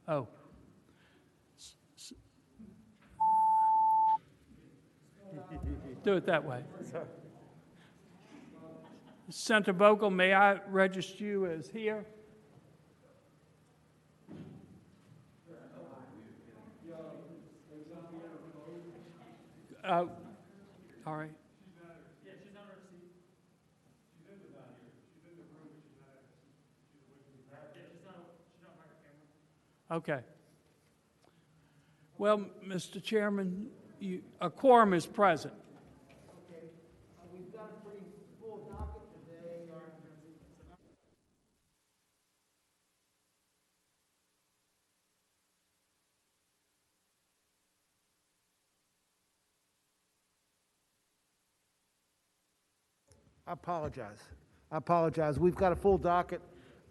Oh. Do it that way. Senator Vogel, may I register you as here? All right. Yeah, she's on her seat. She's in the room, but she's not at her seat. Yeah, she's not by her camera. Okay. Well, Mr. Chairman, a quorum is present. Okay. We've got a pretty full docket today. I apologize. We've got a full docket.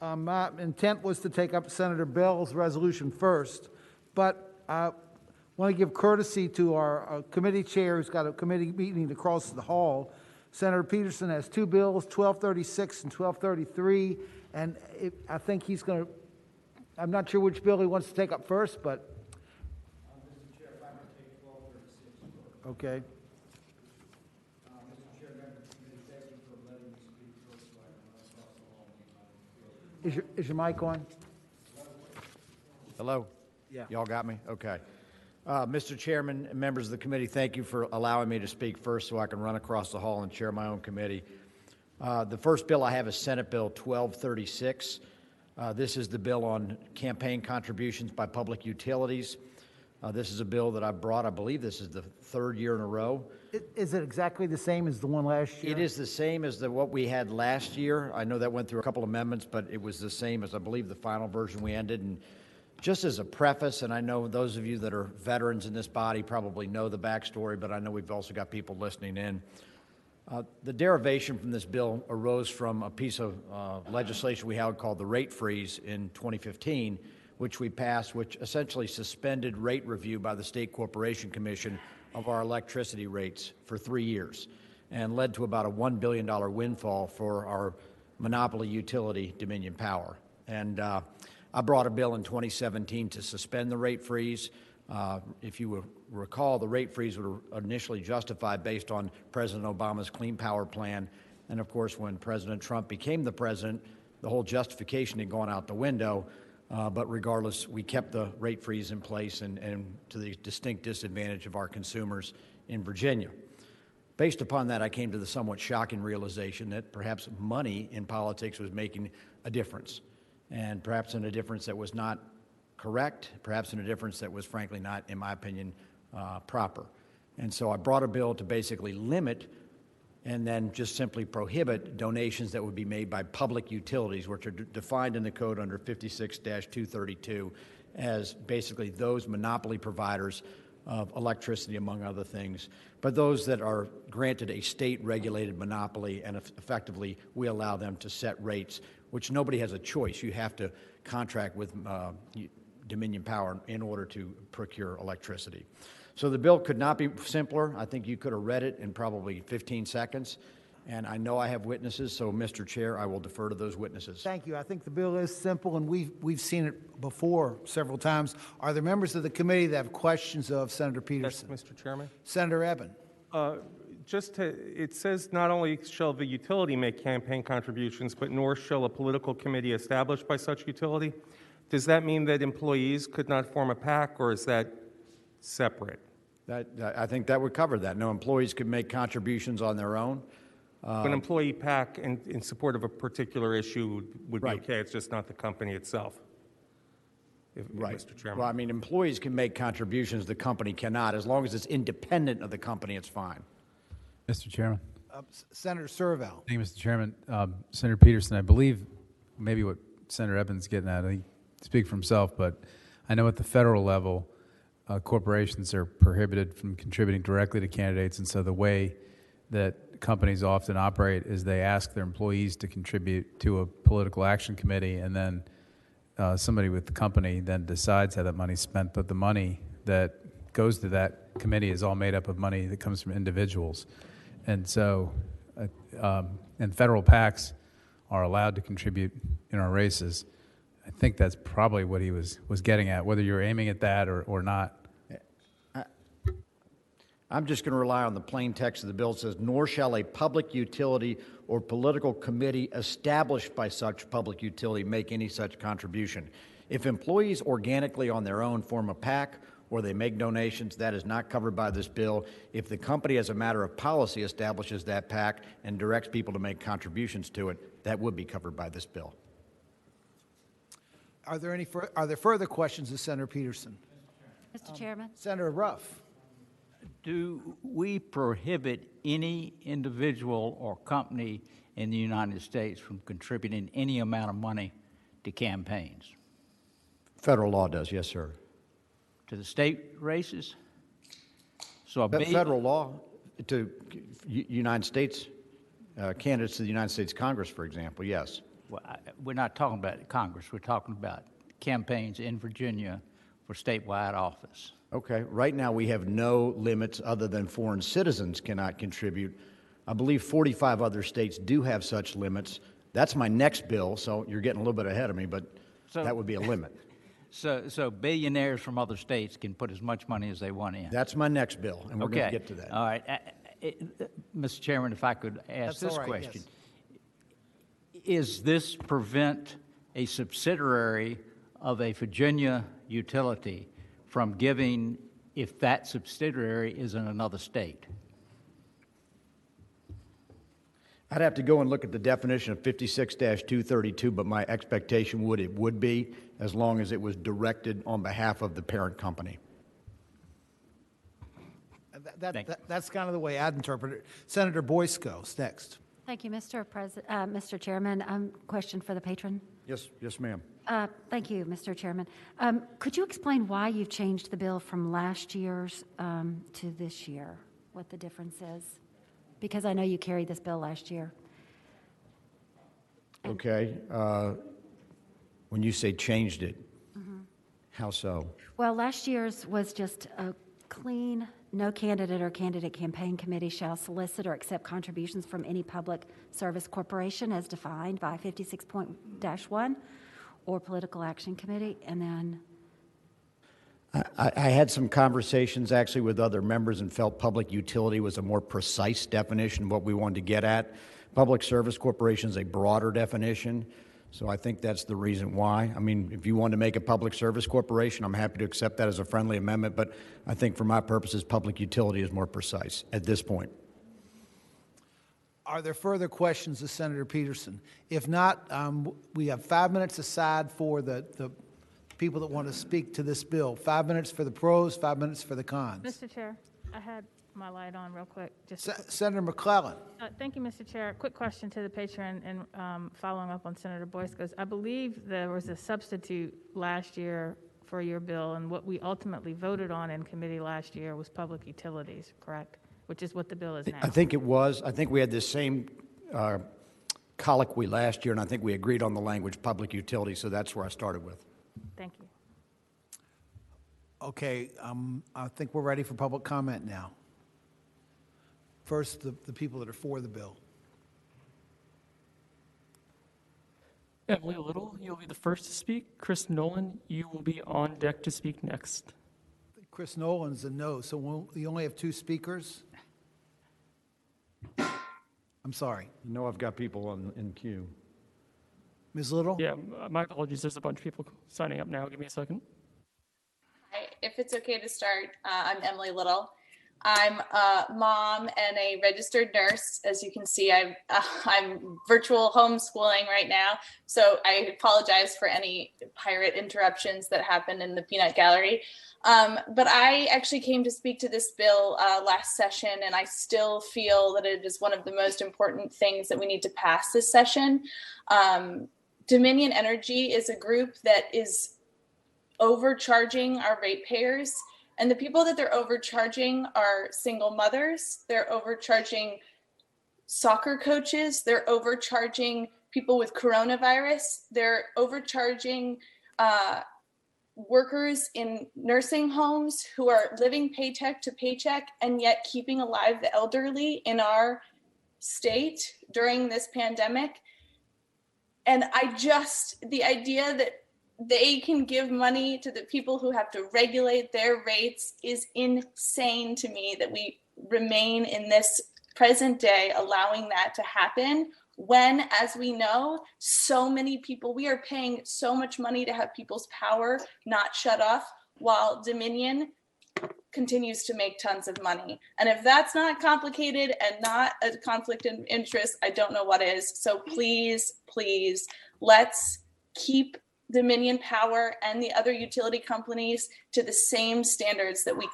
My intent was to take up Senator Bell's resolution first, but I want to give courtesy to our committee chair who's got a committee meeting across the hall. Senator Peterson has two bills, 1236 and 1233, and I think he's going to, I'm not sure which bill he wants to take up first, but. Mr. Chair, if I may take 1236 first. Okay. Mr. Chair, members of the committee, thank you for letting me speak first so I can run across the hall. Is your mic on? Hello? Yeah. Y'all got me? Okay. Mr. Chairman and members of the committee, thank you for allowing me to speak first so I can run across the hall and chair my own committee. The first bill I have is Senate Bill 1236. This is the bill on campaign contributions by public utilities. This is a bill that I brought. I believe this is the third year in a row. Is it exactly the same as the one last year? It is the same as what we had last year. I know that went through a couple amendments, but it was the same as I believe the final version we ended. And just as a preface, and I know those of you that are veterans in this body probably know the backstory, but I know we've also got people listening in. The derivation from this bill arose from a piece of legislation we had called the rate freeze in 2015, which we passed, which essentially suspended rate review by the State Corporation Commission of our electricity rates for 3 years and led to about a $1 billion windfall for our monopoly utility, Dominion Power. And I brought a bill in 2017 to suspend the rate freeze. If you will recall, the rate freeze was initially justified based on President Obama's Clean Power Plan. And of course, when President Trump became the president, the whole justification had gone out the window. But regardless, we kept the rate freeze in place and to the distinct disadvantage of our consumers in Virginia. Based upon that, I came to the somewhat shocking realization that perhaps money in politics was making a difference, and perhaps in a difference that was not correct, perhaps in a difference that was frankly not, in my opinion, proper. And so I brought a bill to basically limit and then just simply prohibit donations that would be made by public utilities, which are defined in the code under 56-232 as basically those monopoly providers of electricity, among other things, but those that are granted a state-regulated monopoly, and effectively we allow them to set rates, which nobody has a choice. You have to contract with Dominion Power in order to procure electricity. So the bill could not be simpler. I think you could have read it in probably 15 seconds. And I know I have witnesses, so Mr. Chair, I will defer to those witnesses. Thank you. I think the bill is simple, and we've seen it before several times. Are there members of the committee that have questions of Senator Peterson? Yes, Mr. Chairman. Senator Eben. It says not only shall the utility make campaign contributions, but nor shall a political committee established by such utility. Does that mean that employees could not form a PAC, or is that separate? I think that would cover that. No employees could make contributions on their own. An employee PAC in support of a particular issue would be Right. okay. It's just not the company itself. Right. Mr. Chairman. Well, I mean, employees can make contributions. The company cannot. As long as it's independent of the company, it's fine. Mr. Chairman. Senator Serval. Thank you, Mr. Chairman. Senator Peterson, I believe maybe what Senator Evans is getting at, he speak for himself, but I know at the federal level, corporations are prohibited from contributing directly to candidates, and so the way that companies often operate is they ask their employees to contribute to a political action committee, and then somebody with the company then decides how that money's spent, but the money that goes to that committee is all made up of money that comes from individuals. And so, and federal PACs are allowed to contribute in our races. I think that's probably what he was getting at, whether you're aiming at that or not. I'm just going to rely on the plain text of the bill. It says, nor shall a public utility or political committee established by such public utility make any such contribution. If employees organically on their own form a PAC or they make donations, that is not covered by this bill. If the company, as a matter of policy, establishes that PAC and directs people to make contributions to it, that would be covered by this bill. Are there further questions of Senator Peterson? Mr. Chairman? Senator Ruff? Do we prohibit any individual or company in the United States from contributing any amount of money to campaigns? Federal law does, yes, sir. To the state races? So Federal law to United States candidates to the United States Congress, for example, yes. Well, we're not talking about Congress. We're talking about campaigns in Virginia for statewide office. Okay. Right now, we have no limits other than foreign citizens cannot contribute. I believe 45 other states do have such limits. That's my next bill, so you're getting a little bit ahead of me, but that would be a limit. So billionaires from other states can put as much money as they want in. That's my next bill, and we're going to Okay. get to that. All right. Mr. Chairman, if I could ask That's this all right, question. yes. Is this prevent a subsidiary of a Virginia utility from giving if that subsidiary is in another state? I'd have to go and look at the definition of 56-232, but my expectation would be as long as it was directed on behalf of the parent company. That's kind of the way I'd interpret it. Senator Boysko's next. Thank you, Mr. Chairman. Question for the patron. Yes, ma'am. Thank you, Mr. Chairman. Could you explain why you've changed the bill from last year's to this year? What the difference is? Because I know you carried this bill last year. Okay. When you say changed it, how so? Well, last year's was just a clean, no candidate or candidate campaign committee shall solicit or accept contributions from any public service corporation as defined by 56.1 or political action committee, and then... I had some conversations actually with other members and felt public utility was a more precise definition of what we wanted to get at. Public service corporation is a broader definition, so I think that's the reason why. I mean, if you want to make a public service corporation, I'm happy to accept that as a friendly amendment, but I think for my purposes, public utility is more precise at this point. Are there further questions of Senator Peterson? If not, we have 5 minutes aside for the people that want to speak to this bill. 5 minutes for the pros, 5 minutes for the cons. Mr. Chair, I had my light on real quick. Senator McClellan. Thank you, Mr. Chair. Quick question to the patron and following up on Senator Boysko's. I believe there was a substitute last year for your bill, and what we ultimately voted on in committee last year was public utilities, correct? Which is what the bill is now. I think it was. I think we had this same colloquy last year, and I think we agreed on the language public utility, so that's where I started with. Thank you. Okay, I think we're ready for public comment now. First, the people that are for the bill. Emily Little, you'll be the first to speak. Chris Nolan, you will be on deck to speak next. Chris Nolan's a no, so you only have 2 speakers? I'm sorry. You know I've got people in queue. Ms. Little? Yeah, my apologies. There's a bunch of people signing up now. Give me a second. Hi, if it's okay to start, I'm Emily Little. I'm a mom and a registered nurse. As you can see, I'm virtual homeschooling right now, so I apologize for any pirate interruptions that happen in the peanut gallery. But I actually came to speak to this bill last session, and I still feel that it is one of the most important things that we need to pass this session. Dominion Energy is a group that is overcharging our ratepayers. And the people that they're overcharging are single mothers. They're overcharging soccer coaches. They're overcharging people with coronavirus. They're overcharging workers in nursing homes who are living paycheck to paycheck and yet keeping alive the elderly in our state during this pandemic. And the idea that they can give money to the people who have to regulate their rates is insane to me, that we remain in this present day allowing that to happen when, as we know, so many people, we are paying so much money to have people's power not shut off while Dominion continues to make tons of money. And if that's not complicated and not a conflict of interest, I don't know what is. So please, please, let's keep Dominion Power and the other utility companies to the same standards that we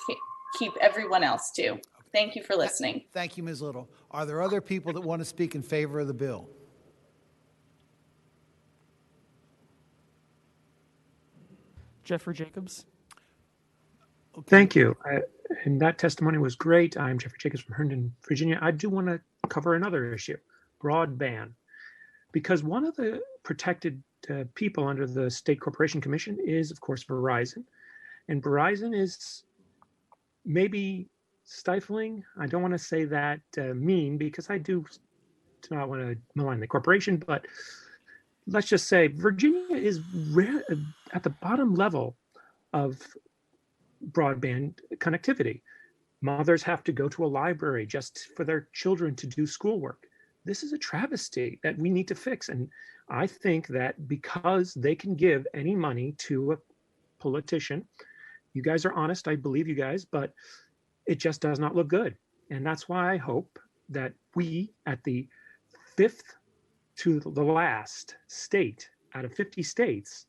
keep everyone else to. Thank you for listening. Thank you, Ms. Little. Are there other people that want to speak in favor of the bill? Jeffrey Jacobs. Okay. Thank you. And that testimony was great. I'm Jeffrey Jacobs from Herndon, Virginia. I do want to cover another issue, broadband, because one of the protected people under the State Corporation Commission is, of course, Verizon. And Verizon is maybe stifling. I don't want to say that mean, because I do not want to malign the corporation, but let's just say Virginia is at the bottom level of broadband connectivity. Mothers have to go to a library just for their children to do schoolwork. This is a travesty that we need to fix. And I think that because they can give any money to a politician, you guys are honest, I believe you guys, but it just does not look good. And that's why I hope that we, at the 5th to the last state out of 50 states,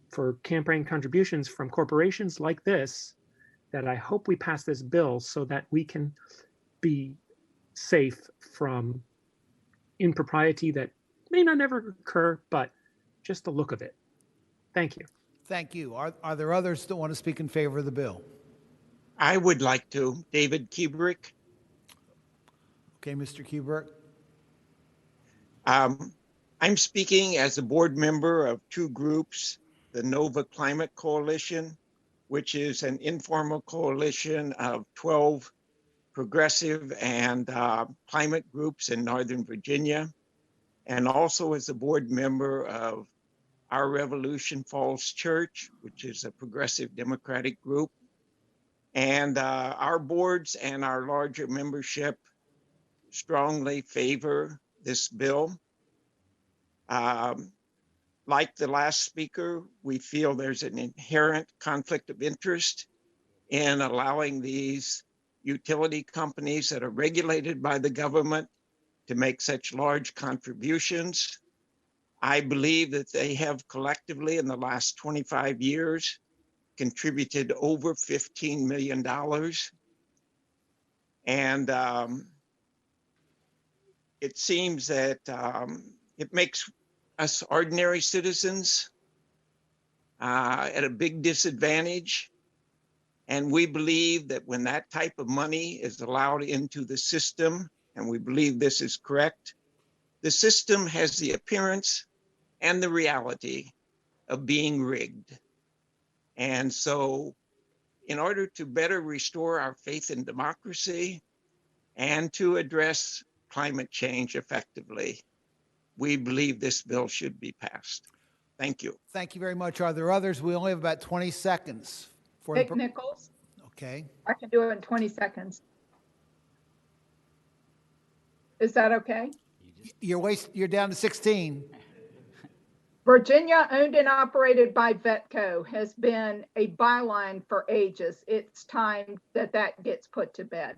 for campaign contributions from corporations like this, that I hope we pass this bill so that we can be safe from impropriety that may not ever occur, but just the look of it. Thank you. Thank you. Are there others that want to speak in favor of the bill? I would like to. David Kubrick. Okay, Mr. Kubrick. I'm speaking as a board member of two groups, the Nova Climate Coalition, which is an informal coalition of 12 progressive and climate groups in Northern Virginia, and also as a board member of Our Revolution Falls Church, which is a progressive Democratic group. And our boards and our larger membership strongly favor this bill. Like the last speaker, we feel there's an inherent conflict of interest in allowing these utility companies that are regulated by the government to make such large contributions. I believe that they have collectively in the last 25 years contributed over $15 million. And it seems that it makes us ordinary citizens at a big disadvantage. And we believe that when that type of money is allowed into the system, and we believe this is correct, the system has the appearance and the reality of being rigged. And so in order to better restore our faith in democracy and to address climate change effectively, we believe this bill should be passed. Thank you. Thank you very much. Are there others? We only have about 20 seconds. Dick Nichols. Okay. I can do it in 20 seconds. Is that okay? You're down to 16. Virginia, owned and operated by Vetco, has been a byline for ages. It's time that that gets put to bed.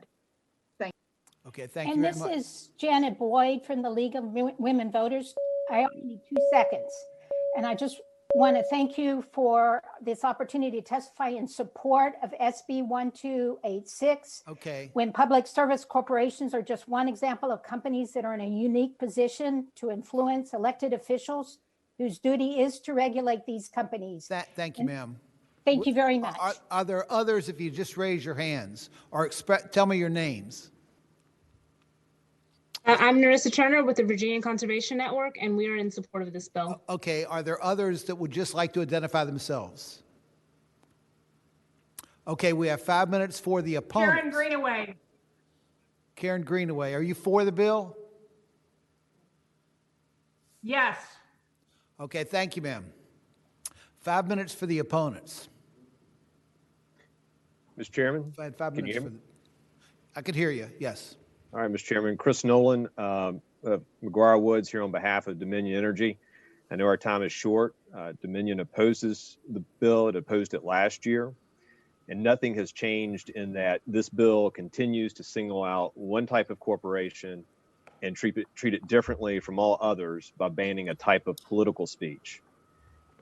Thank you. Okay, thank you very much. And this is Janet Boyd from the League of Women Voters. I only need 2 seconds. And I just want to thank you for this opportunity to testify in support of SB 1286. Okay. When public service corporations are just one example of companies that are in a unique position to influence elected officials whose duty is to regulate these companies. Thank you, ma'am. Thank you very much. Are there others, if you just raise your hands, or tell me your names? I'm Narissa Turner with the Virginia Conservation Network, and we are in support of this bill. Okay, are there others that would just like to identify themselves? Okay, we have 5 minutes for the opponents. Karen Greenaway. Karen Greenaway, are you for the bill? Yes. Okay, thank you, ma'am. 5 minutes for the opponents. Mr. Chairman, If I had 5 can you minutes hear for me? I could hear you, yes. All right, Mr. Chairman, Chris Nolan, McGuire Woods here on behalf of Dominion Energy. I know our time is short. Dominion opposes the bill. It opposed it last year. And nothing has changed in that this bill continues to single out one type of corporation and treat it differently from all others by banning a type of political speech.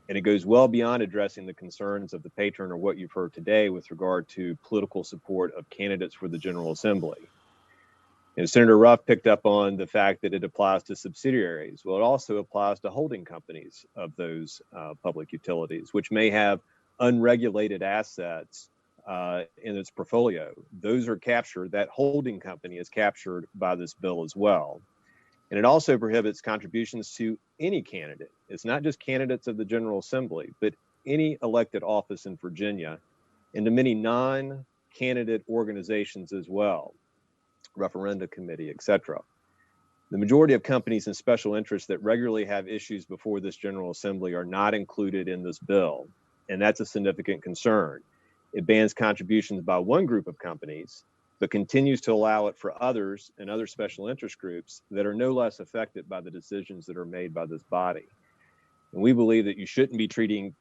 And it goes well beyond addressing the concerns of the patron or what you've heard today with regard to political support of candidates for the General Assembly. And Senator Ruff picked up on the fact that it applies to subsidiaries. Well, it also applies to holding companies of those public utilities, which may have unregulated assets in its portfolio. Those are captured, that holding company is captured by this bill as well. And it also prohibits contributions to any candidate. It's not just candidates of the General Assembly, but any elected office in Virginia and to many non-candidate organizations as well, referenda committee, etc. The majority of companies and special interests that regularly have issues before this General Assembly are not included in this bill, and that's a significant concern. It bans contributions by one group of companies, but continues to allow it for others and other special interest groups that are no less affected by the decisions that are made by this body. And we believe that you shouldn't be treating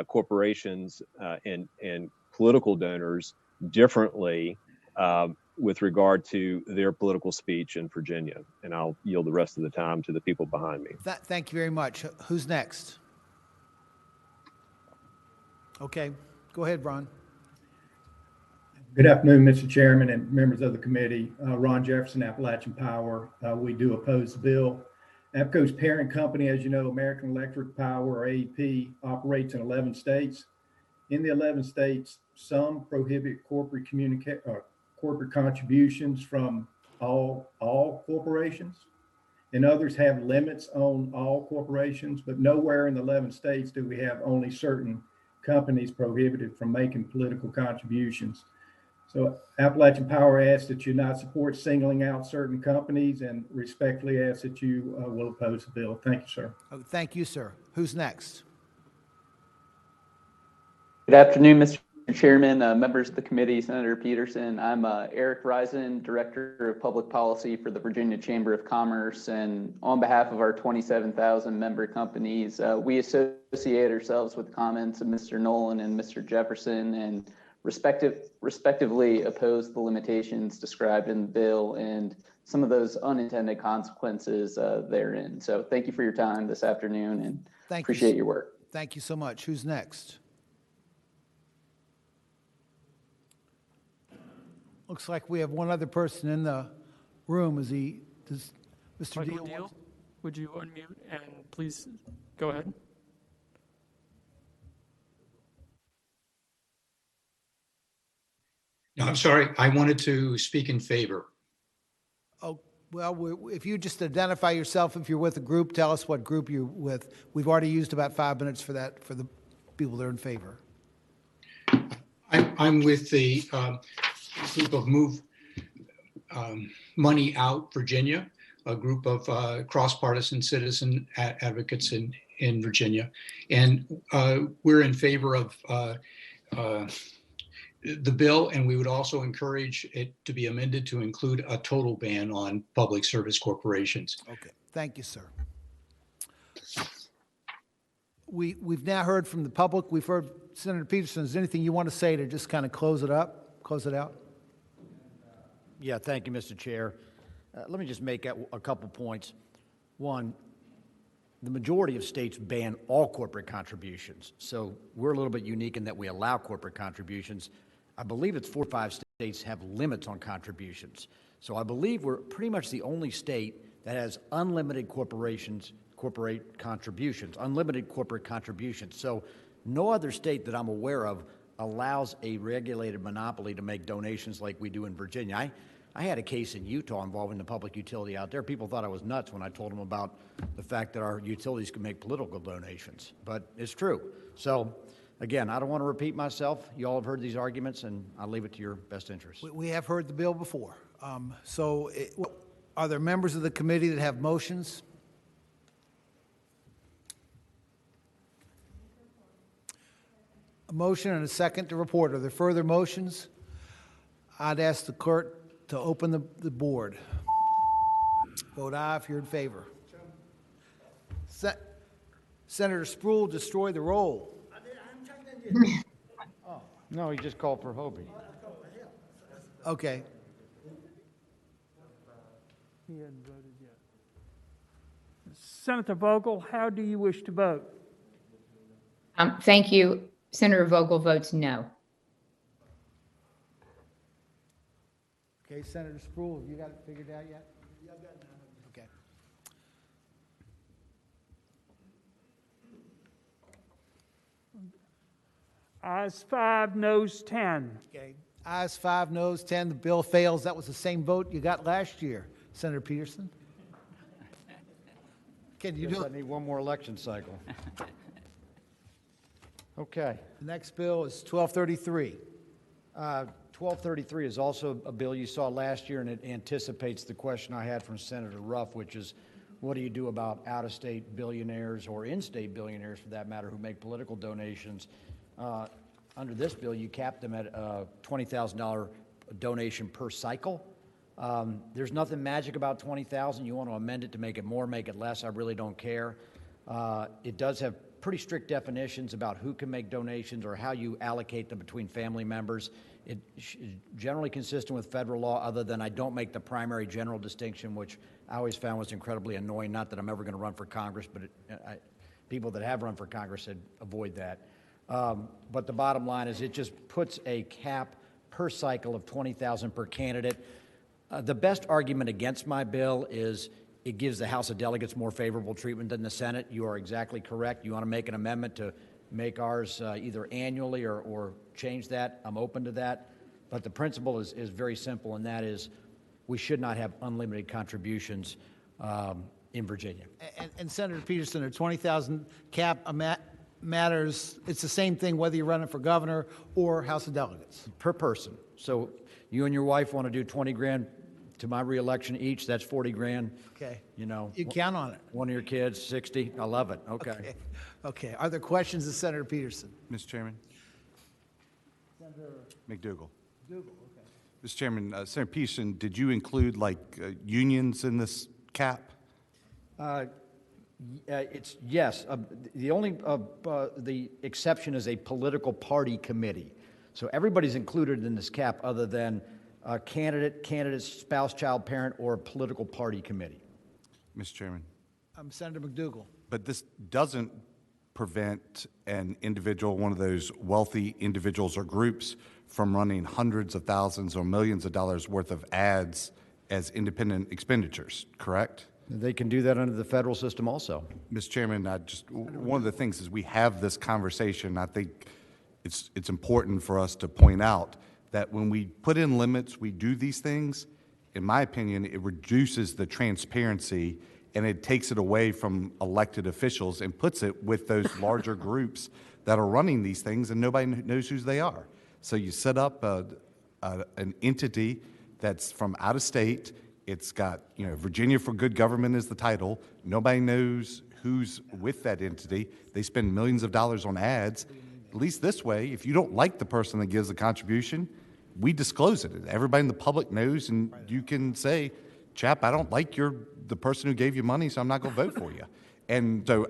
corporations and political donors differently with regard to their political speech in Virginia. And I'll yield the rest of the time to the people behind me. Thank you very much. Who's next? Okay, go ahead, Ron. Good afternoon, Mr. Chairman and members of the committee. Ron Jefferson, Appalachian Power. We do oppose the bill. APCO's parent company, as you know, American Electric Power, or AEP, operates in 11 states. In the 11 states, some prohibit corporate contributions from all corporations, and others have limits on all corporations, but nowhere in the 11 states do we have only certain companies prohibited from making political contributions. So Appalachian Power asks that you not support singling out certain companies and respectfully ask that you will oppose the bill. Thank you, sir. Oh, thank you, sir. Who's next? Good afternoon, Mr. Chairman, members of the committee, Senator Peterson. I'm Eric Risen, Director of Public Policy for the Virginia Chamber of Commerce. And on behalf of our 27,000 member companies, we associate ourselves with the comments of Mr. Nolan and Mr. Jefferson and respectively oppose the limitations described in the bill and some of those unintended consequences therein. So thank you for your time this afternoon and appreciate your work. Thank you so much. Who's next? Looks like we have one other person in the room. Does Mr. Michael Deal? Deal, would you unmute and please go ahead? No, I'm sorry. I wanted to speak in favor. Oh, well, if you just identify yourself, if you're with a group, tell us what group you're with. We've already used about 5 minutes for that, for the people that are in favor. I'm with the group of Move Money Out Virginia, a group of cross-partisan citizen advocates in Virginia. And we're in favor of the bill, and we would also encourage it to be amended to include a total ban on public service corporations. Okay, thank you, sir. We've now heard from the public. We've heard Senator Peterson. Is there anything you want to say to just kind of close it out? Yeah, thank you, Mr. Chair. Let me just make a couple points. One, the majority of states ban all corporate contributions. So we're a little bit unique in that we allow corporate contributions. I believe it's 4 or 5 states have limits on contributions. So I believe we're pretty much the only state that has unlimited unlimited corporate contributions. So no other state that I'm aware of allows a regulated monopoly to make donations like we do in Virginia. I had a case in Utah involving the public utility out there. People thought I was nuts when I told them about the fact that our utilities can make political donations, but it's true. So again, I don't want to repeat myself. You all have heard these arguments, and I'll leave it to your best interest. We have heard the bill before. Are there members of the committee that have motions? A motion and a second to report. Are there further motions? I'd ask the clerk to open the board. Vote aye if you're in favor. Senator Sproul, destroy the roll. No, he just called for Hobie. Okay. He hadn't voted yet. Senator Vogel, how do you wish to vote? Thank you. Senator Vogel votes no. Okay, Senator Sproul, have you got it figured out yet? Okay. Ayes 5, noes 10. Okay. Ayes 5, noes 10. The bill fails. That was the same vote you got last year, Senator Peterson. Can you do I it? need one more election cycle. Okay. The next bill is 1233. 1233 is also a bill you saw last year, and it anticipates the question I had from Senator Ruff, which is, what do you do about out-of-state billionaires or in-state billionaires, for that matter, who make political donations? Under this bill, you cap them at a $20,000 donation per cycle. There's nothing magic about $20,000. You want to amend it to make it more, make it less, I really don't care. It does have pretty strict definitions about who can make donations or how you allocate them between family members. It is generally consistent with federal law, other than I don't make the primary general distinction, which I always found was incredibly annoying. Not that I'm ever going to run for Congress, but people that have run for Congress said avoid that. But the bottom line is it just puts a cap per cycle of $20,000 per candidate. The best argument against my bill is it gives the House of Delegates more favorable treatment than the Senate. You are exactly correct. You want to make an amendment to make ours either annually or change that, I'm open to that. But the principle is very simple, and that is we should not have unlimited contributions in Virginia. And Senator Peterson, a 20,000 cap matters. It's the same thing whether you're running for governor or House of Delegates. Per person. So you and your wife want to do 20 grand to my reelection each, that's 40 grand. Okay. You know. You count on it. One of your kids, 60. I love it. Okay. Okay. Are there questions of Senator Peterson? Mr. Chairman. Senator McDougal. Dougal, okay. Mr. Chairman, Senator Peterson, did you include unions in this cap? It's yes. The only the exception is a political party committee. So everybody's included in this cap, other than a candidate, spouse, child, parent, or a political party committee. Mr. Chairman. Senator McDougal. But this doesn't prevent an individual, one of those wealthy individuals or groups, from running hundreds of thousands or millions of dollars worth of ads as independent expenditures, correct? They can do that under the federal system also. Mr. Chairman, one of the things is we have this conversation. I think it's important for us to point out that when we put in limits, we do these things, in my opinion, it reduces the transparency and it takes it away from elected officials and puts it with those larger groups that are running these things, and nobody knows who they are. So you set up an entity that's from out of state. It's got, Virginia for Good Government is the title. Nobody knows who's with that entity. They spend millions of dollars on ads. At least this way, if you don't like the person that gives the contribution, we disclose it. Everybody in the public knows, and you can say, chap, I don't like the person who gave you money, so I'm not going to vote for you. And so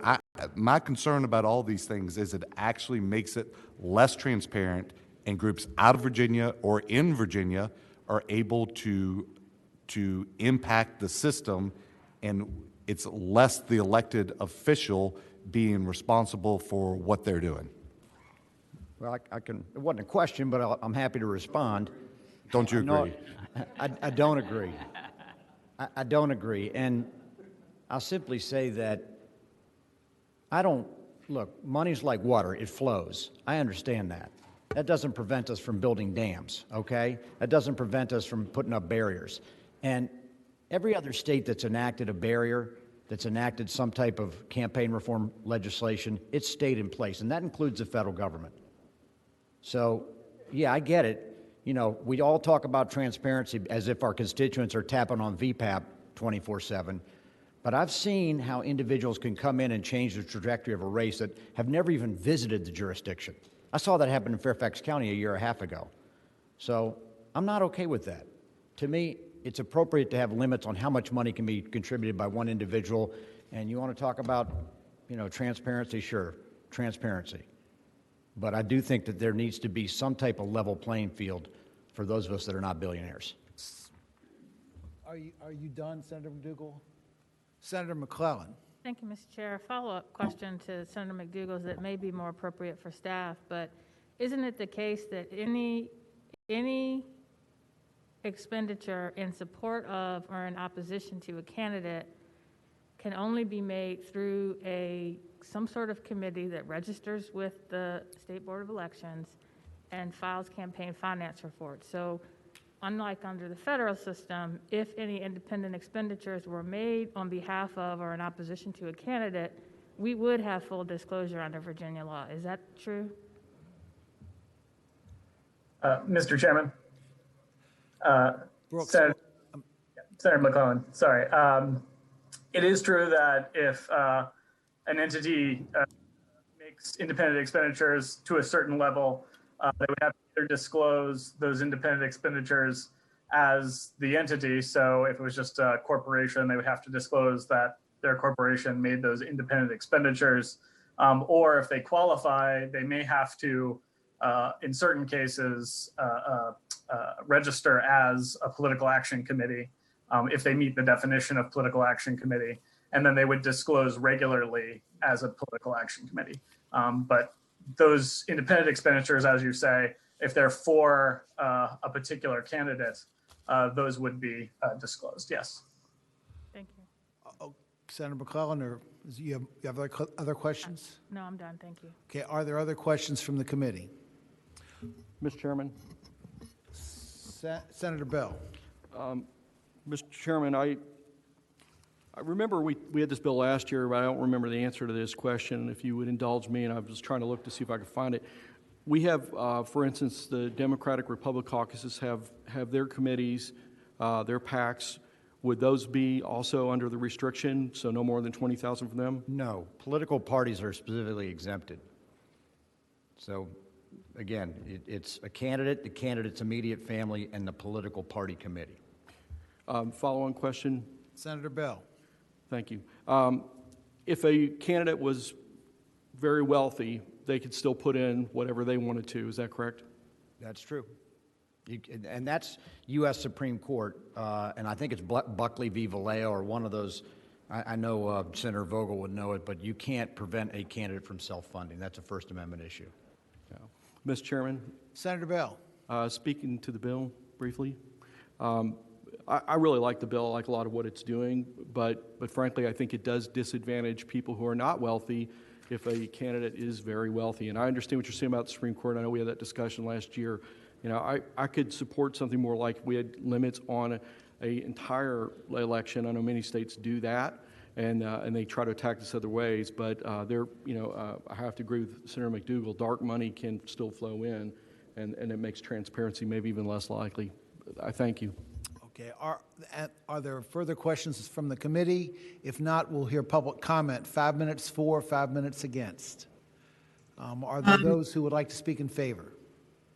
my concern about all these things is it actually makes it less transparent, and groups out of Virginia or in Virginia are able to impact the system, and it's less the elected official being responsible for what they're doing. Well, it wasn't a question, but I'm happy to respond. Don't you agree? I don't agree. I don't agree. And I'll simply say that look, money's like water, it flows. I understand that. That doesn't prevent us from building dams, okay? That doesn't prevent us from putting up barriers. And every other state that's enacted a barrier, that's enacted some type of campaign reform legislation, it's stayed in place, and that includes the federal government. So, yeah, I get it. We all talk about transparency as if our constituents are tapping on VPAP 24/7. But I've seen how individuals can come in and change the trajectory of a race that have never even visited the jurisdiction. I saw that happen in Fairfax County a year and a half ago. So I'm not okay with that. To me, it's appropriate to have limits on how much money can be contributed by one individual. And you want to talk about, transparency? Sure, transparency. But I do think that there needs to be some type of level playing field for those of us that are not billionaires. Are you done, Senator McDougal? Senator McClellan. Thank you, Mr. Chair. A follow-up question to Senator McDougal's that may be more appropriate for staff, but isn't it the case that any expenditure in support of or in opposition to a candidate can only be made through some sort of committee that registers with the State Board of Elections and files campaign finance reports? So unlike under the federal system, if any independent expenditures were made on behalf of or in opposition to a candidate, we would have full disclosure under Virginia law. Is that true? Mr. Chairman, Brooks. Senator McClellan, sorry. It is true that if an entity makes independent expenditures to a certain level, they would have to either disclose those independent expenditures as the entity. So if it was just a corporation, they would have to disclose that their corporation made those independent expenditures. Or if they qualify, they may have to, in certain cases, register as a political action committee if they meet the definition of political action committee. And then they would disclose regularly as a political action committee. But those independent expenditures, as you say, if they're for a particular candidate, those would be disclosed, yes. Thank you. Senator McClellan, or you have other questions? No, I'm done. Thank you. Okay, are there other questions from the committee? Mr. Chairman. Senator Bell. Mr. Chairman, I remember we had this bill last year, but I don't remember the answer to this question. If you would indulge me, and I was trying to look to see if I could find it. We have, for instance, the Democratic Republic caucuses have their committees, their PACs. Would those be also under the restriction, so no more than 20,000 from them? No, political parties are specifically exempted. So, again, it's a candidate, the candidate's immediate family, and the political party committee. Follow-on question. Senator Bell. Thank you. If a candidate was very wealthy, they could still put in whatever they wanted to. Is that correct? That's true. And that's U.S. Supreme Court, and I think it's Buckley v. Vallejo or one of those. I know Senator Vogel would know it, but you can't prevent a candidate from self-funding. That's a First Amendment issue. Yeah. Mr. Chairman. Senator Bell. Speaking to the bill briefly. I really like the bill. I like a lot of what it's doing, but frankly, I think it does disadvantage people who are not wealthy if a candidate is very wealthy. And I understand what you're saying about the Supreme Court. I know we had that discussion last year. You know, I could support something more like we had limits on an entire election. I know many states do that, and they try to attack this other ways. But I have to agree with Senator McDougal. Dark money can still flow in, and it makes transparency maybe even less likely. I thank you. Okay, are there further questions from the committee? If not, we'll hear public comment. 5 minutes for, 5 minutes against. Are there those who would like to speak in favor?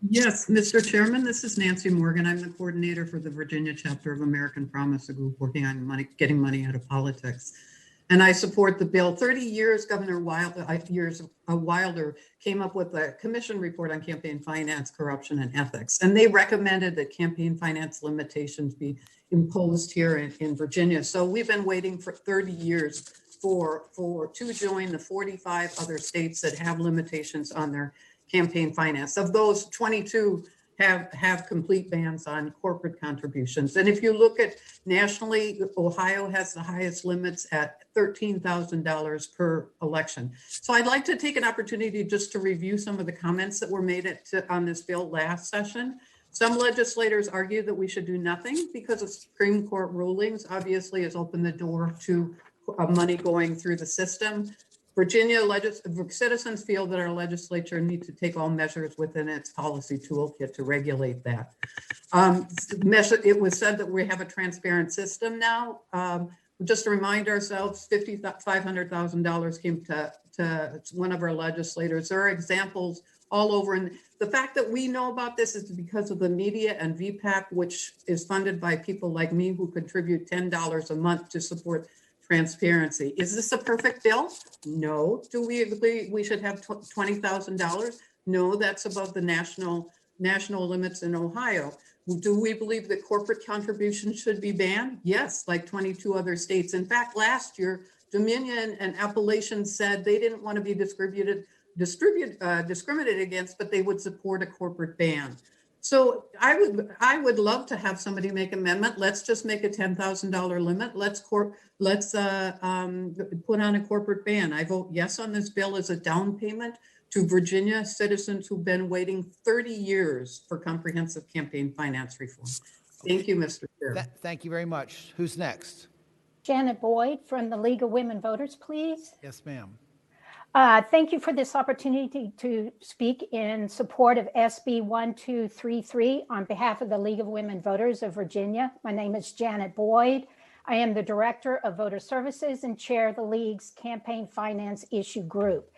Yes, Mr. Chairman, this is Nancy Morgan. I'm the coordinator for the Virginia chapter of American Promise, a group working on getting money out of politics. And I support the bill. 30 years, Governor Wilder came up with a commission report on campaign finance, corruption, and ethics. And they recommended that campaign finance limitations be imposed here in Virginia. So we've been waiting for 30 years to join the 45 other states that have limitations on their campaign finance. Of those, 22 have complete bans on corporate contributions. And if you look at nationally, Ohio has the highest limits at $13,000 per election. So I'd like to take an opportunity just to review some of the comments that were made on this bill last session. Some legislators argue that we should do nothing because of Supreme Court rulings obviously has opened the door to money going through the system. Virginia citizens feel that our legislature needs to take all measures within its policy toolkit to regulate that. It was said that we have a transparent system now. Just to remind ourselves, $500,000 came to one of our legislators. There are examples all over. And the fact that we know about this is because of the media and VPAC, which is funded by people like me who contribute $10 a month to support transparency. Is this a perfect bill? No. Do we agree we should have $20,000? No, that's above the national limits in Ohio. Do we believe that corporate contributions should be banned? Yes, like 22 other states. In fact, last year, Dominion and Appalachian said they didn't want to be discriminated against, but they would support a corporate ban. So I would love to have somebody make an amendment. Let's just make a $10,000 limit. Let's put on a corporate ban. I vote yes on this bill as a down payment to Virginia citizens who've been waiting 30 years for comprehensive campaign finance reform. Thank you, Mr. Chair. Thank you very much. Who's next? Janet Boyd from the League of Women Voters, please. Yes, ma'am. Thank you for this opportunity to speak in support of SB 1233 on behalf of the League of Women Voters of Virginia. My name is Janet Boyd. I am the Director of Voter Services and chair the League's Campaign Finance Issue Group.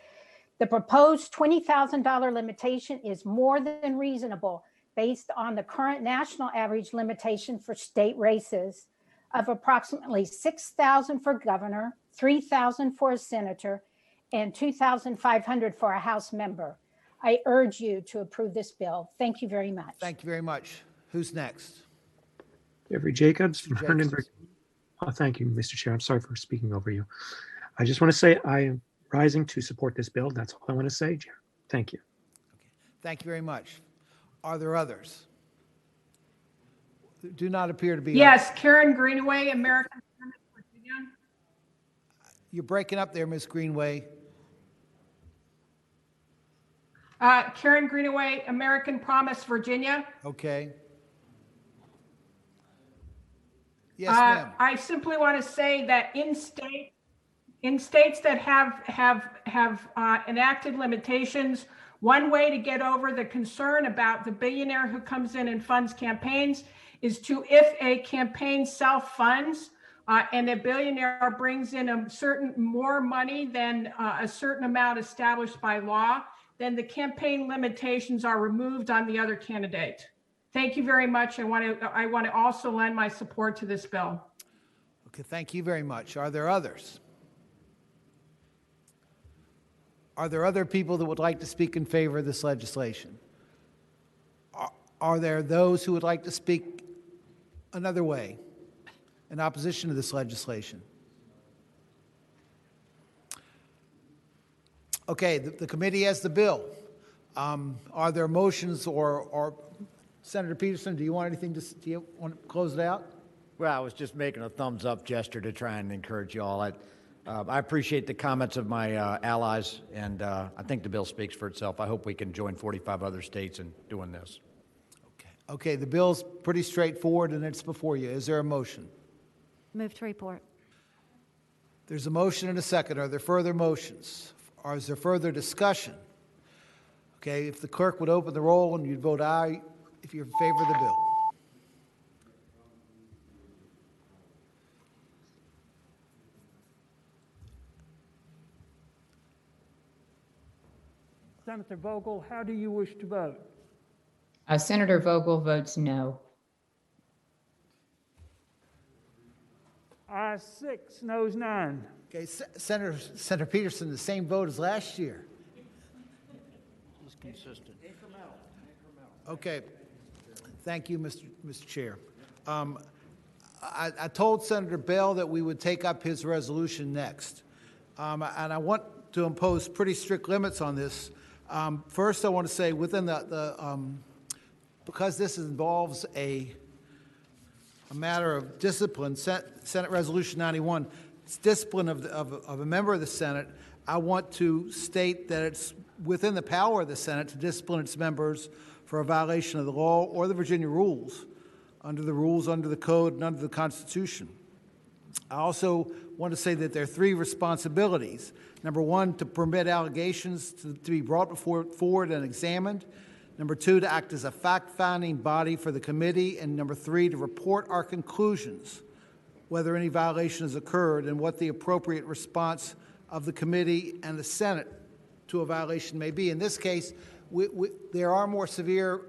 The proposed $20,000 limitation is more than reasonable based on the current national average limitation for state races of approximately 6,000 for governor, 3,000 for a senator, and 2,500 for a House member. I urge you to approve this bill. Thank you very much. Thank you very much. Who's next? Jeffrey Jacobs from Herndon, Virginia. Oh, thank you, Mr. Chair. I'm sorry for speaking over you. I just want to say I am rising to support this bill. That's all I want to say, Chair. Thank you. Okay. Thank you very much. Are there others? There do not appear to be. Yes, Karen Greenaway, American Promise, Virginia. You're breaking up there, Ms. Greenway. Karen Greenaway, American Promise, Virginia. Okay. Yes, ma'am. I simply want to say that in states that have enacted limitations, one way to get over the concern about the billionaire who comes in and funds campaigns is to, if a campaign self-funds and a billionaire brings in a certain more money than a certain amount established by law, then the campaign limitations are removed on the other candidate. Thank you very much. I want to also lend my support to this bill. Okay, thank you very much. Are there others? Are there other people that would like to speak in favor of this legislation? Are there those who would like to speak another way in opposition to this legislation? Okay, the committee has the bill. Are there motions or Senator Peterson, do you want anything do you want to close it out? Well, I was just making a thumbs up gesture to try and encourage you all. I appreciate the comments of my allies, and I think the bill speaks for itself. I hope we can join 45 other states in doing this. Okay, the bill's pretty straightforward and it's before you. Is there a motion? Move to report. There's a motion and a second. Are there further motions? Or is there further discussion? Okay, if the clerk would open the roll and you'd vote aye if you're in favor of the bill. Senator Vogel, how do you wish to vote? Senator Vogel votes no. 6, noes, none. Okay, Senator Peterson, the same vote as last year. He's consistent. Okay, thank you, Mr. Chair. I told Senator Bell that we would take up his resolution next, and I want to impose pretty strict limits on this. First, I want to say within because this involves a matter of discipline, Senate Resolution 91, it's discipline of a member of the Senate. I want to state that it's within the power of the Senate to discipline its members for a violation of the law or the Virginia rules, under the code, and under the Constitution. I also want to say that there are 3 responsibilities. Number 1, to permit allegations to be brought forward and examined. Number 2, to act as a fact-finding body for the committee. And number 3, to report our conclusions, whether any violation has occurred and what the appropriate response of the committee and the Senate to a violation may be. In this case, there are more severe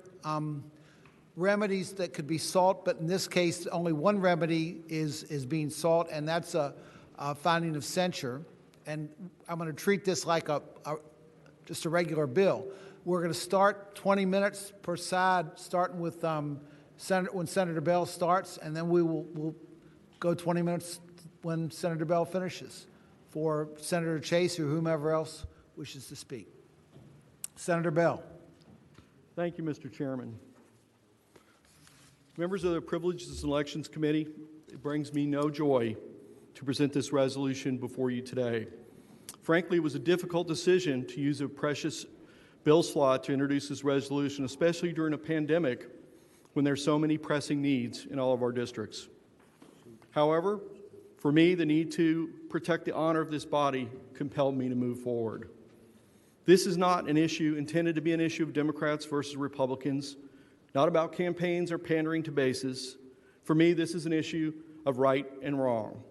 remedies that could be sought, but in this case, only one remedy is being sought, and that's a finding of censure. And I'm going to treat this like just a regular bill. We're going to start 20 minutes per side, starting with when Senator Bell starts, and then we'll go 20 minutes when Senator Bell finishes for Senator Chase or whomever else wishes to speak. Senator Bell. Thank you, Mr. Chairman. Members of the Privileges and Elections Committee, it brings me no joy to present this resolution before you today. Frankly, it was a difficult decision to use a precious bill slot to introduce this resolution, especially during a pandemic when there's so many pressing needs in all of our districts. However, for me, the need to protect the honor of this body compelled me to move forward. This is not an issue intended to be an issue of Democrats versus Republicans, not about campaigns or pandering to bases. For me, this is an issue of right and wrong.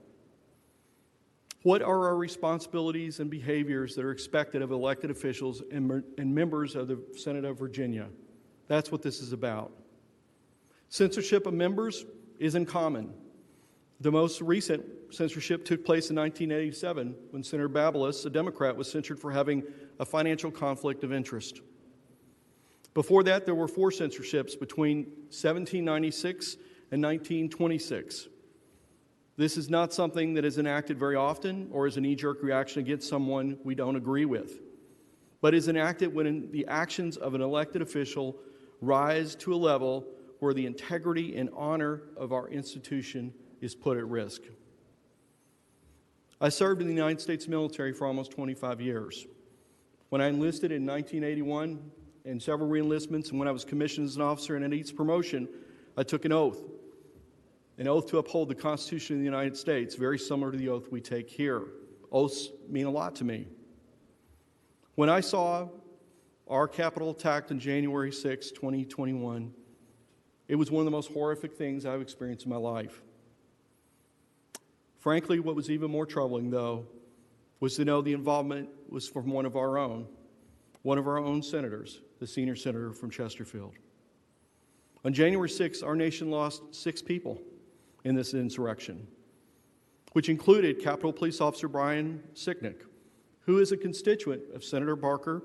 What are our responsibilities and behaviors that are expected of elected officials and members of the Senate of Virginia? That's what this is about. Censorship of members isn't common. The most recent censorship took place in 1987 when Senator Babelas, a Democrat, was censured for having a financial conflict of interest. Before that, there were 4 censorships between 1796 and 1926. This is not something that is enacted very often or is a knee-jerk reaction against someone we don't agree with, but is enacted when the actions of an elected official rise to a level where the integrity and honor of our institution is put at risk. I served in the United States military for almost 25 years. When I enlisted in 1981 and several re-enlistments, and when I was commissioned as an officer and at each promotion, I took an oath to uphold the Constitution of the United States, very similar to the oath we take here. Oaths mean a lot to me. When I saw our Capitol attacked on January 6, 2021, it was one of the most horrific things I've experienced in my life. Frankly, what was even more troubling, though, was to know the involvement was from one of our own senators, the senior senator from Chesterfield. On January 6, our nation lost 6 people in this insurrection, which included Capitol Police Officer Brian Sicknick, who is a constituent of Senator Barker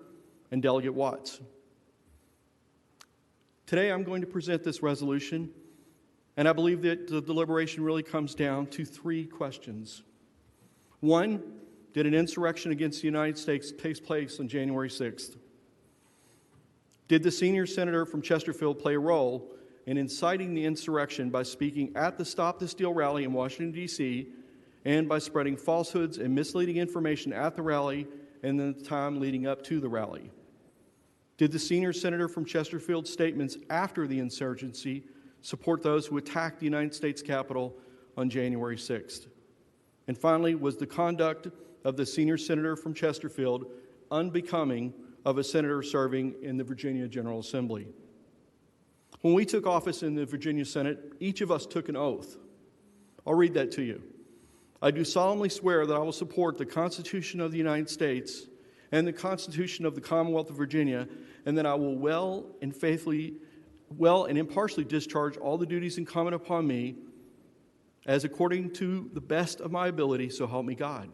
and Delegate Watts. Today, I'm going to present this resolution, and I believe that the deliberation really comes down to 3 questions. 1, did an insurrection against the United States take place on January 6th? Did the senior senator from Chesterfield play a role in inciting the insurrection by speaking at the Stop the Steal rally in Washington, D.C., and by spreading falsehoods and misleading information at the rally and the time leading up to the rally? Did the senior senator from Chesterfield's statements after the insurgency support those who attacked the United States Capitol on January 6th? And finally, was the conduct of the senior senator from Chesterfield unbecoming of a senator serving in the Virginia General Assembly? When we took office in the Virginia Senate, each of us took an oath. I'll read that to you. I do solemnly swear that I will support the Constitution of the United States and the Constitution of the Commonwealth of Virginia, and that I will well and impartially discharge all the duties incumbent upon me as according to the best of my ability, so help me God.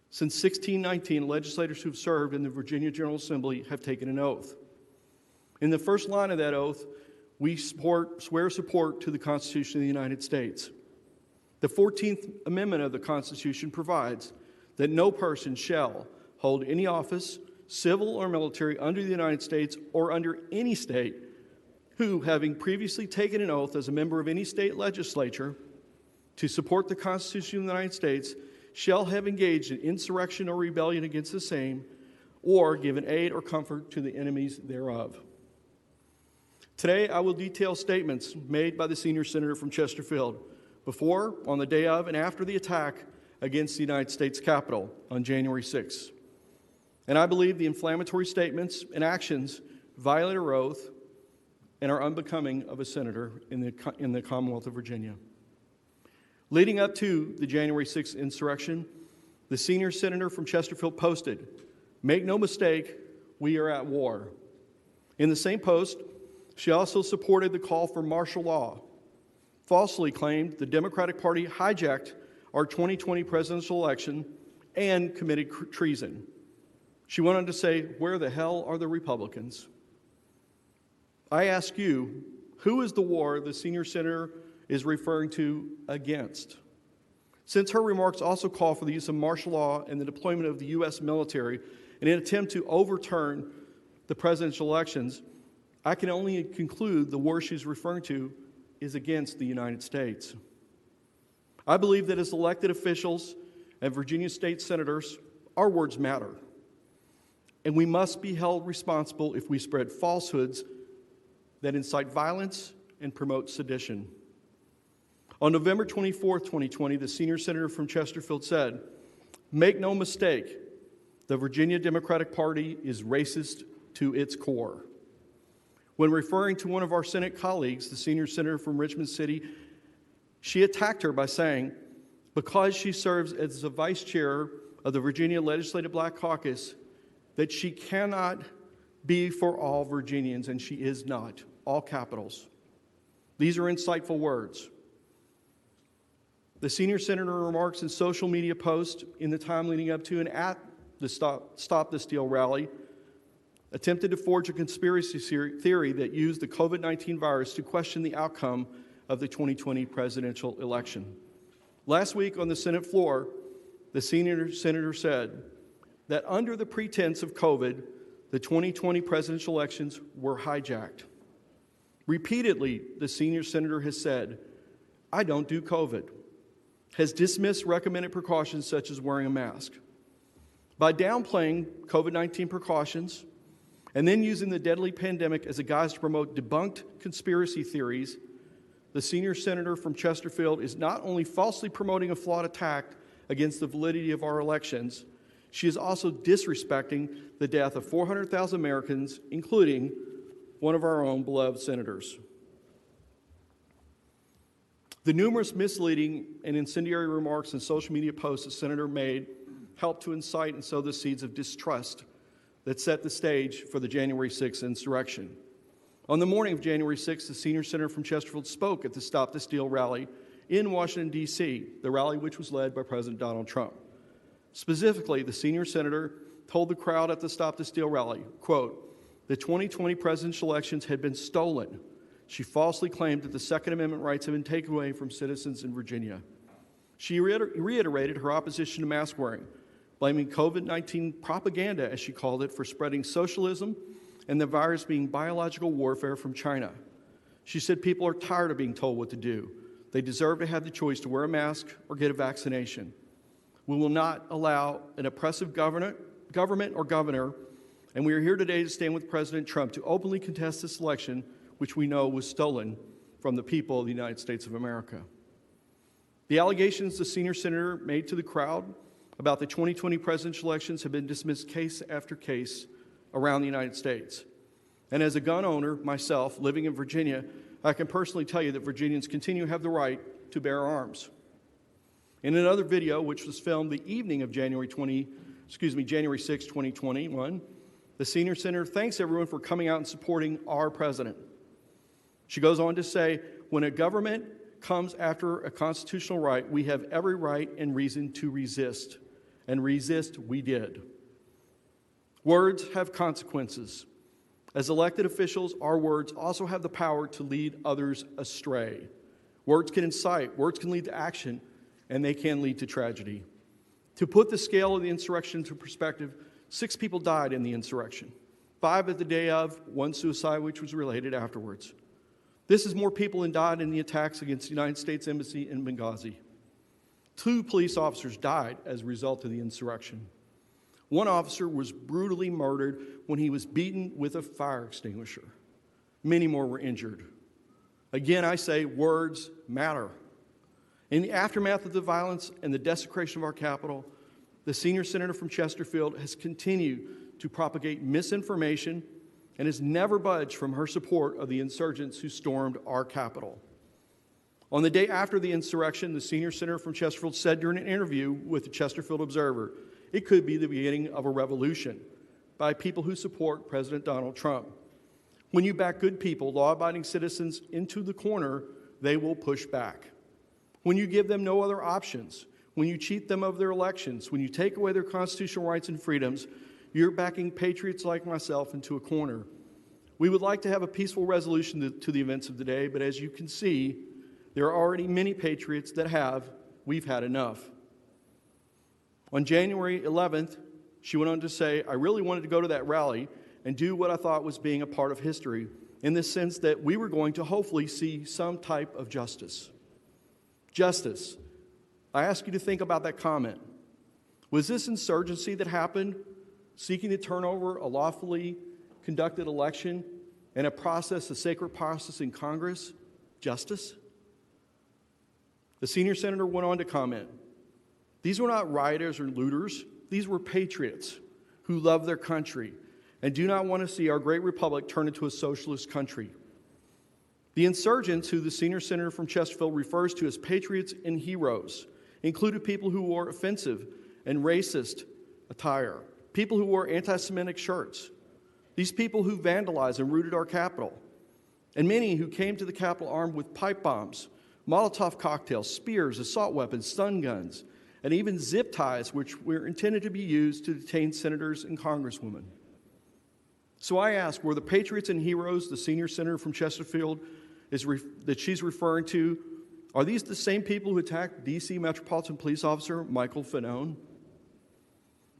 Since 1619, legislators who have served in the Virginia General Assembly have taken an oath. In the first line of that oath, we swear support to the Constitution of the United States. The 14th Amendment of the Constitution provides that no person shall hold any office, civil or military, under the United States or under any state, who, having previously taken an oath as a member of any state legislature to support the Constitution of the United States, shall have engaged in insurrection or rebellion against the same, or given aid or comfort to the enemies thereof. Today, I will detail statements made by the senior senator from Chesterfield before, on the day of, and after the attack against the United States Capitol on January 6th. And I believe the inflammatory statements and actions violate our oath and are unbecoming of a senator in the Commonwealth of Virginia. Leading up to the January 6th insurrection, the senior senator from Chesterfield posted, "Make no mistake, we are at war." In the same post, she also supported the call for martial law, falsely claimed the Democratic Party hijacked our 2020 presidential election and committed treason. She went on to say, "Where the hell are the Republicans?" I ask you, who is the war the senior senator is referring to against? Since her remarks also call for the use of martial law and the deployment of the U.S. military in an attempt to overturn the presidential elections, I can only conclude the war she's referring to is against the United States. I believe that as elected officials and Virginia state senators, our words matter. And we must be held responsible if we spread falsehoods that incite violence and promote sedition. On November 24, 2020, the senior senator from Chesterfield said, "Make no mistake, the Virginia Democratic Party is racist to its core." When referring to one of our Senate colleagues, the senior senator from Richmond City, she attacked her by saying, because she serves as the vice chair of the Virginia Legislative Black Caucus, that she cannot be for all Virginians, and she is not, all capitals. These are insightful words. The senior senator remarks in social media posts in the time leading up to and at the Stop the Steal rally attempted to forge a conspiracy theory that used the COVID-19 virus to question the outcome of the 2020 presidential election. Last week on the Senate floor, the senior senator said that under the pretense of COVID, the 2020 presidential elections were hijacked. Repeatedly, the senior senator has said, "I don't do COVID," has dismissed recommended precautions such as wearing a mask. By downplaying COVID-19 precautions and then using the deadly pandemic as a guise to promote debunked conspiracy theories, the senior senator from Chesterfield is not only falsely promoting a flawed attack against the validity of our elections, she is also disrespecting the death of 400,000 Americans, including one of our own beloved senators. The numerous misleading and incendiary remarks and social media posts the senator made helped to incite and sow the seeds of distrust that set the stage for the January 6th insurrection. On the morning of January 6th, the senior senator from Chesterfield spoke at the Stop the Steal rally in Washington, D.C., the rally which was led by President Donald Trump. Specifically, the senior senator told the crowd at the Stop the Steal rally, quote, "The 2020 presidential elections had been stolen." She falsely claimed that the Second Amendment rights had been taken away from citizens in Virginia. She reiterated her opposition to mask wearing, blaming COVID-19 propaganda, as she called it, for spreading socialism and the virus being biological warfare from China. She said people are tired of being told what to do. They deserve to have the choice to wear a mask or get a vaccination. We will not allow an oppressive government or governor, and we are here today to stand with President Trump to openly contest this election, which we know was stolen from the people of the United States of America. The allegations the senior senator made to the crowd about the 2020 presidential elections have been dismissed case after case around the United States. And as a gun owner myself, living in Virginia, I can personally tell you that Virginians continue to have the right to bear arms. In another video, which was filmed the evening of January 6, 2021, the senior senator thanks everyone for coming out and supporting our president. She goes on to say, when a government comes after a constitutional right, we have every right and reason to resist. And resist we did. Words have consequences. As elected officials, our words also have the power to lead others astray. Words can incite, words can lead to action, and they can lead to tragedy. To put the scale of the insurrection into perspective, 6 people died in the insurrection. 5 at the day of, 1 suicide, which was related afterwards. This is more people than died in the attacks against the United States Embassy in Benghazi. 2 police officers died as a result of the insurrection. 1 officer was brutally murdered when he was beaten with a fire extinguisher. Many more were injured. Again, I say words matter. In the aftermath of the violence and the desecration of our capital, the senior senator from Chesterfield has continued to propagate misinformation and has never budged from her support of the insurgents who stormed our capital. On the day after the insurrection, the senior senator from Chesterfield said during an interview with the Chesterfield Observer, it could be the beginning of a revolution by people who support President Donald Trump. When you back good people, law-abiding citizens, into the corner, they will push back. When you give them no other options, when you cheat them of their elections, when you take away their constitutional rights and freedoms, you're backing patriots like myself into a corner. We would like to have a peaceful resolution to the events of the day, but as you can see, there are already many patriots that we've had enough. On January 11th, she went on to say, I really wanted to go to that rally and do what I thought was being a part of history, in the sense that we were going to hopefully see some type of justice. Justice. I ask you to think about that comment. Was this insurgency that happened, seeking to turn over a lawfully conducted election and a sacred process in Congress, justice? The senior senator went on to comment, these were not rioters or looters. These were patriots who love their country and do not want to see our great republic turn into a socialist country. The insurgents, who the senior senator from Chesterfield refers to as patriots and heroes, included people who wore offensive and racist attire, people who wore anti-Semitic shirts, these people who vandalized and looted our Capitol, and many who came to the Capitol armed with pipe bombs, Molotov cocktails, spears, assault weapons, stun guns, and even zip ties, which were intended to be used to detain senators and congresswomen. So I ask, were the patriots and heroes the senior senator from Chesterfield that she's referring to, are these the same people who attacked D.C. Metropolitan Police Officer Michael Fanone?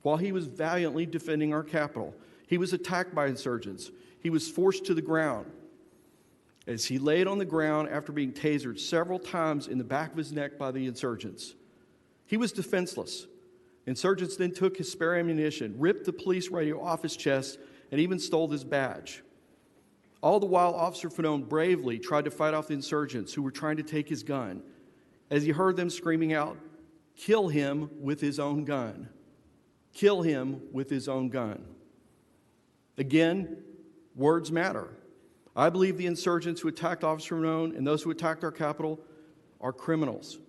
While he was valiantly defending our Capitol, he was attacked by insurgents. He was forced to the ground. As he laid on the ground after being tasered several times in the back of his neck by the insurgents, he was defenseless. Insurgents then took his spare ammunition, ripped the police radio off his chest, and even stole his badge. All the while, Officer Fanone bravely tried to fight off the insurgents who were trying to take his gun, as he heard them screaming out, "Kill him with his own gun. Kill him with his own gun." Again, words matter. I believe the insurgents who attacked Officer Fanone and those who attacked our Capitol are criminals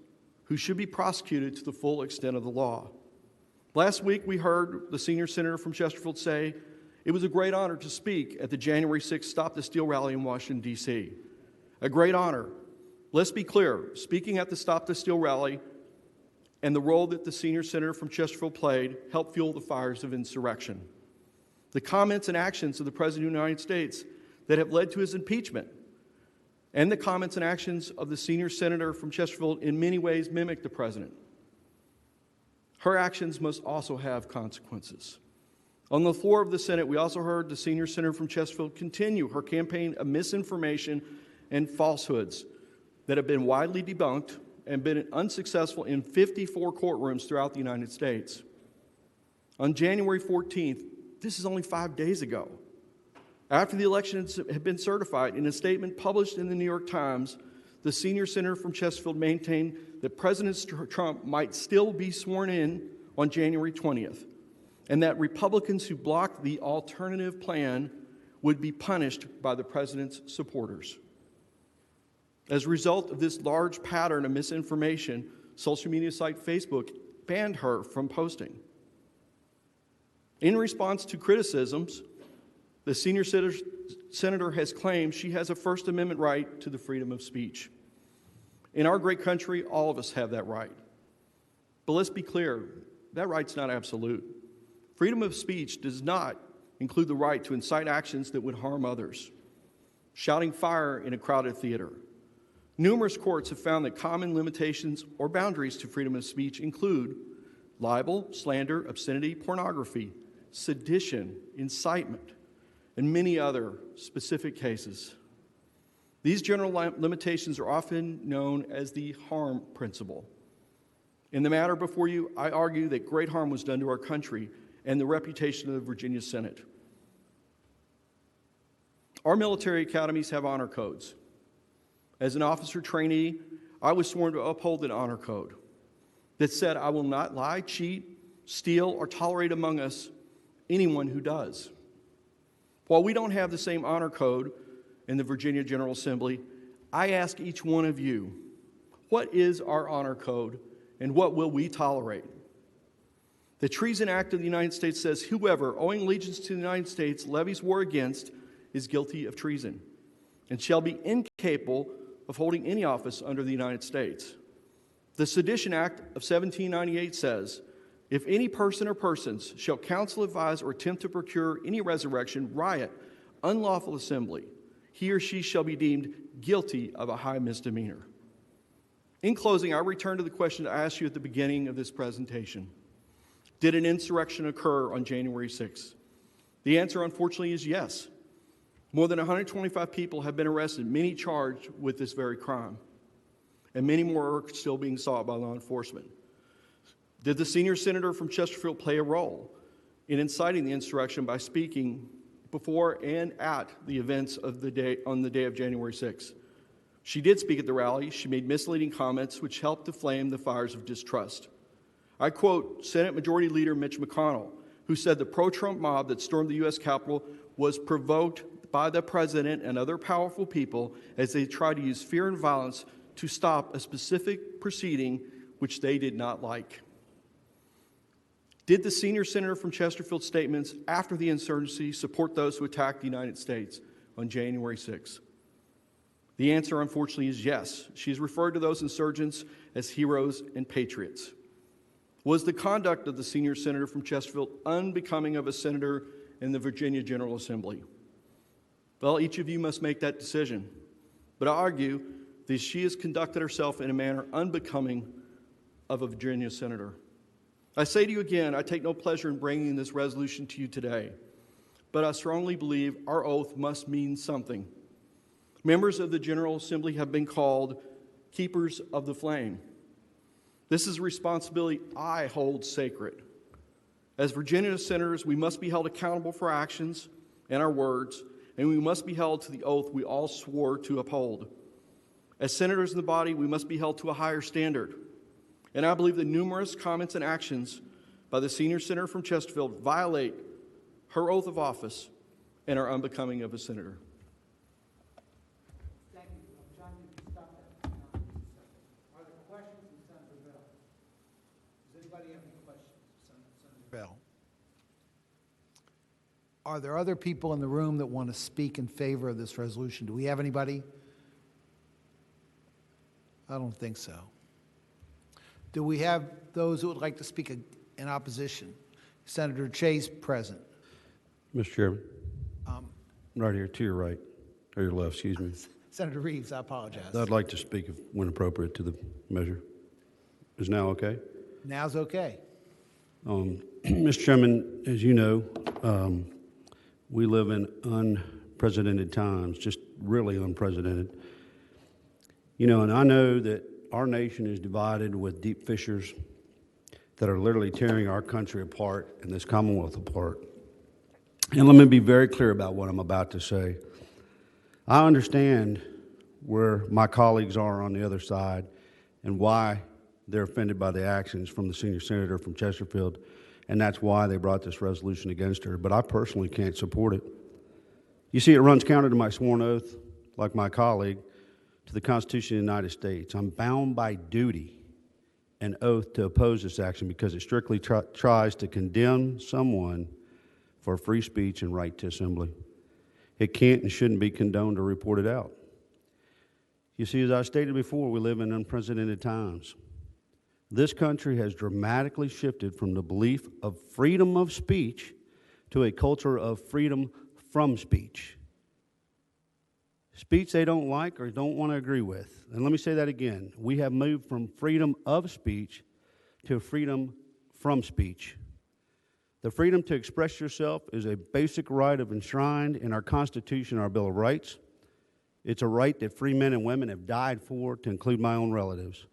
who should be prosecuted to the full extent of the law. Last week, we heard the senior senator from Chesterfield say, it was a great honor to speak at the January 6th Stop the Steal rally in Washington, D.C. A great honor. Let's be clear, speaking at the Stop the Steal rally and the role that the senior senator from Chesterfield played helped fuel the fires of insurrection. The comments and actions of the President of the United States that have led to his impeachment, and the comments and actions of the senior senator from Chesterfield in many ways mimic the President. Her actions must also have consequences. On the floor of the Senate, we also heard the senior senator from Chesterfield continue her campaign of misinformation and falsehoods that have been widely debunked and been unsuccessful in 54 courtrooms throughout the United States. On January 14th, this is only 5 days ago, after the elections had been certified, in a statement published in the New York Times, the senior senator from Chesterfield maintained that President Trump might still be sworn in on January 20th, and that Republicans who blocked the alternative plan would be punished by the president's supporters. As a result of this large pattern of misinformation, social media site Facebook banned her from posting. In response to criticisms, the senior senator has claimed she has a First Amendment right to the freedom of speech. In our great country, all of us have that right. But let's be clear, that right's not absolute. Freedom of speech does not include the right to incite actions that would harm others. Shouting fire in a crowded theater. Numerous courts have found that common limitations or boundaries to freedom of speech include libel, slander, obscenity, pornography, sedition, incitement, and many other specific cases. These general limitations are often known as the harm principle. In the matter before you, I argue that great harm was done to our country and the reputation of the Virginia Senate. Our military academies have honor codes. As an officer trainee, I was sworn to uphold an honor code that said I will not lie, cheat, steal, or tolerate among us anyone who does. While we don't have the same honor code in the Virginia General Assembly, I ask each one of you, What is our honor code, and what will we tolerate? The Treason Act of the United States says whoever, owing allegiance to the United States, levies war against is guilty of treason and shall be incapable of holding any office under the United States. The Sedition Act of 1798 says, if any person or persons shall counsel, advise, or attempt to procure any resurrection, riot, unlawful assembly, he or she shall be deemed guilty of a high misdemeanor. In closing, I return to the question I asked you at the beginning of this presentation. Did an insurrection occur on January 6th? The answer, unfortunately, is yes. More than 125 people have been arrested, many charged with this very crime, and many more are still being sought by law enforcement. Did the senior senator from Chesterfield play a role in inciting the insurrection by speaking before and at the events of the day on the day of January 6th? She did speak at the rally. She made misleading comments which helped to flame the fires of distrust. I quote Senate Majority Leader Mitch McConnell, who said the pro-Trump mob that stormed the U.S. Capitol was provoked by the president and other powerful people as they tried to use fear and violence to stop a specific proceeding which they did not like. Did the senior senator from Chesterfield's statements after the insurgency support those who attacked the United States on January 6th? The answer, unfortunately, is yes. She's referred to those insurgents as heroes and patriots. Was the conduct of the senior senator from Chesterfield unbecoming of a senator in the Virginia General Assembly? Well, each of you must make that decision. But I argue that she has conducted herself in a manner unbecoming of a Virginia senator. I say to you again, I take no pleasure in bringing this resolution to you today, but I strongly believe our oath must mean something. Members of the General Assembly have been called keepers of the flame. This is a responsibility I hold sacred. As Virginia senators, we must be held accountable for our actions and our words, and we must be held to the oath we all swore to uphold. As senators in the body, we must be held to a higher standard. And I believe the numerous comments and actions by the senior senator from Chesterfield violate her oath of office and are unbecoming of a senator. Thank you. John, you can stop that. Are there questions of Senator Bell? Does anybody have any questions of Senator Bell? Are there other people in the room that want to speak in favor of this resolution? Do we have anybody? I don't think so. Do we have those who would like to speak in opposition? Senator Chase present. Mr. Chairman, right here to your right, or your left, excuse me. Senator Reeves, I apologize. I'd like to speak when appropriate to the measure. Is now okay? Now's okay. Mr. Chairman, as you know, we live in unprecedented times, just really unprecedented. You know, and I know that our nation is divided with deep fissures that are literally tearing our country apart and this Commonwealth apart. And let me be very clear about what I'm about to say. I understand where my colleagues are on the other side and why they're offended by the actions from the senior senator from Chesterfield, and that's why they brought this resolution against her, but I personally can't support it. You see, it runs counter to my sworn oath, like my colleague, to the Constitution of the United States. I'm bound by duty and oath to oppose this action because it strictly tries to condemn someone for free speech and right to assembly. It can't and shouldn't be condoned or reported out. You see, as I stated before, we live in unprecedented times. This country has dramatically shifted from the belief of freedom of speech to a culture of freedom from speech. Speech they don't like or don't want to agree with. And let me say that again. We have moved from freedom of speech to freedom from speech. The freedom to express yourself is a basic right enshrined in our Constitution, our Bill of Rights. It's a right that free men and women have died for, to include my own relatives.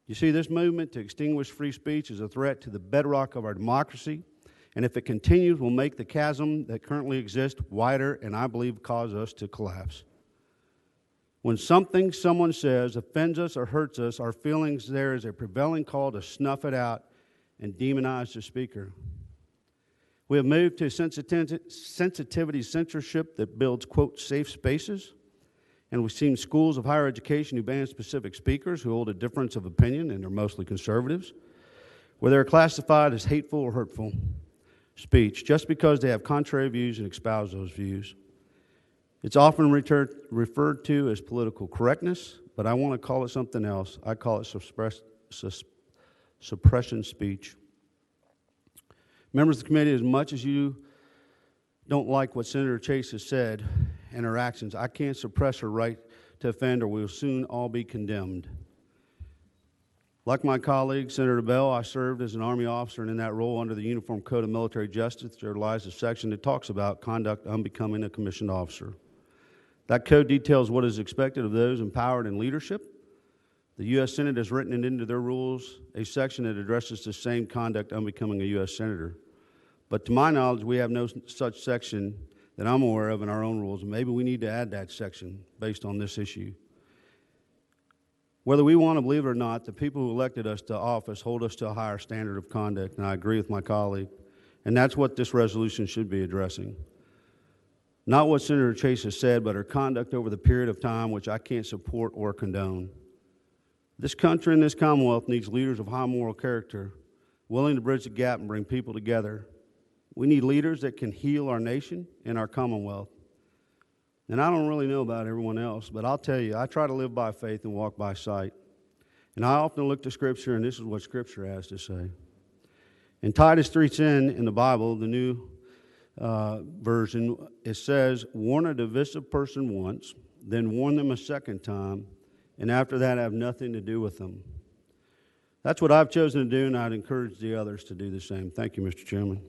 You see, this movement to extinguish free speech is a threat to the bedrock of our democracy, and if it continues, will make the chasm that currently exists wider and I believe cause us to collapse. When something someone says offends us or hurts us, our feelings there is a prevailing call to snuff it out and demonize the speaker. We have moved to sensitivity censorship that builds, quote, safe spaces And we've seen schools of higher education who ban specific speakers who hold a difference of opinion, and they're mostly conservatives, where they're classified as hateful or hurtful speech just because they have contrary views and espouse those views. It's often referred to as political correctness, but I want to call it something else. I call it suppression speech. Members of the committee, as much as you don't like what Senator Chase has said and her actions, I can't suppress her right to offend, or we'll soon all be condemned. Like my colleague, Senator Bell, I served as an Army officer, and in that role under the Uniform Code of Military Justice, there lies a section that talks about conduct unbecoming a commissioned officer. That code details what is expected of those empowered in leadership. The U.S. Senate has written it into their rules, a section that addresses the same conduct unbecoming a U.S. Senator. But to my knowledge, we have no such section that I'm aware of in our own rules. Maybe we need to add that section based on this issue. Whether we want to believe it or not, the people who elected us to office hold us to a higher standard of conduct, and I agree with my colleague. And that's what this resolution should be addressing. Not what Senator Chase has said, but her conduct over the period of time, which I can't support or condone. This country and this Commonwealth needs leaders of high moral character, willing to bridge the gap and bring people together. We need leaders that can heal our nation and our Commonwealth. And I don't really know about everyone else, but I'll tell you, I try to live by faith and walk by sight. And I often look to Scripture, and this is what Scripture has to say. In Titus 3:10 in the Bible, the New Version, it says, warn a divisive person once, then warn them a second time, and after that have nothing to do with them. That's what I've chosen to do, and I'd encourage the others to do the same. Thank you, Mr. Chairman.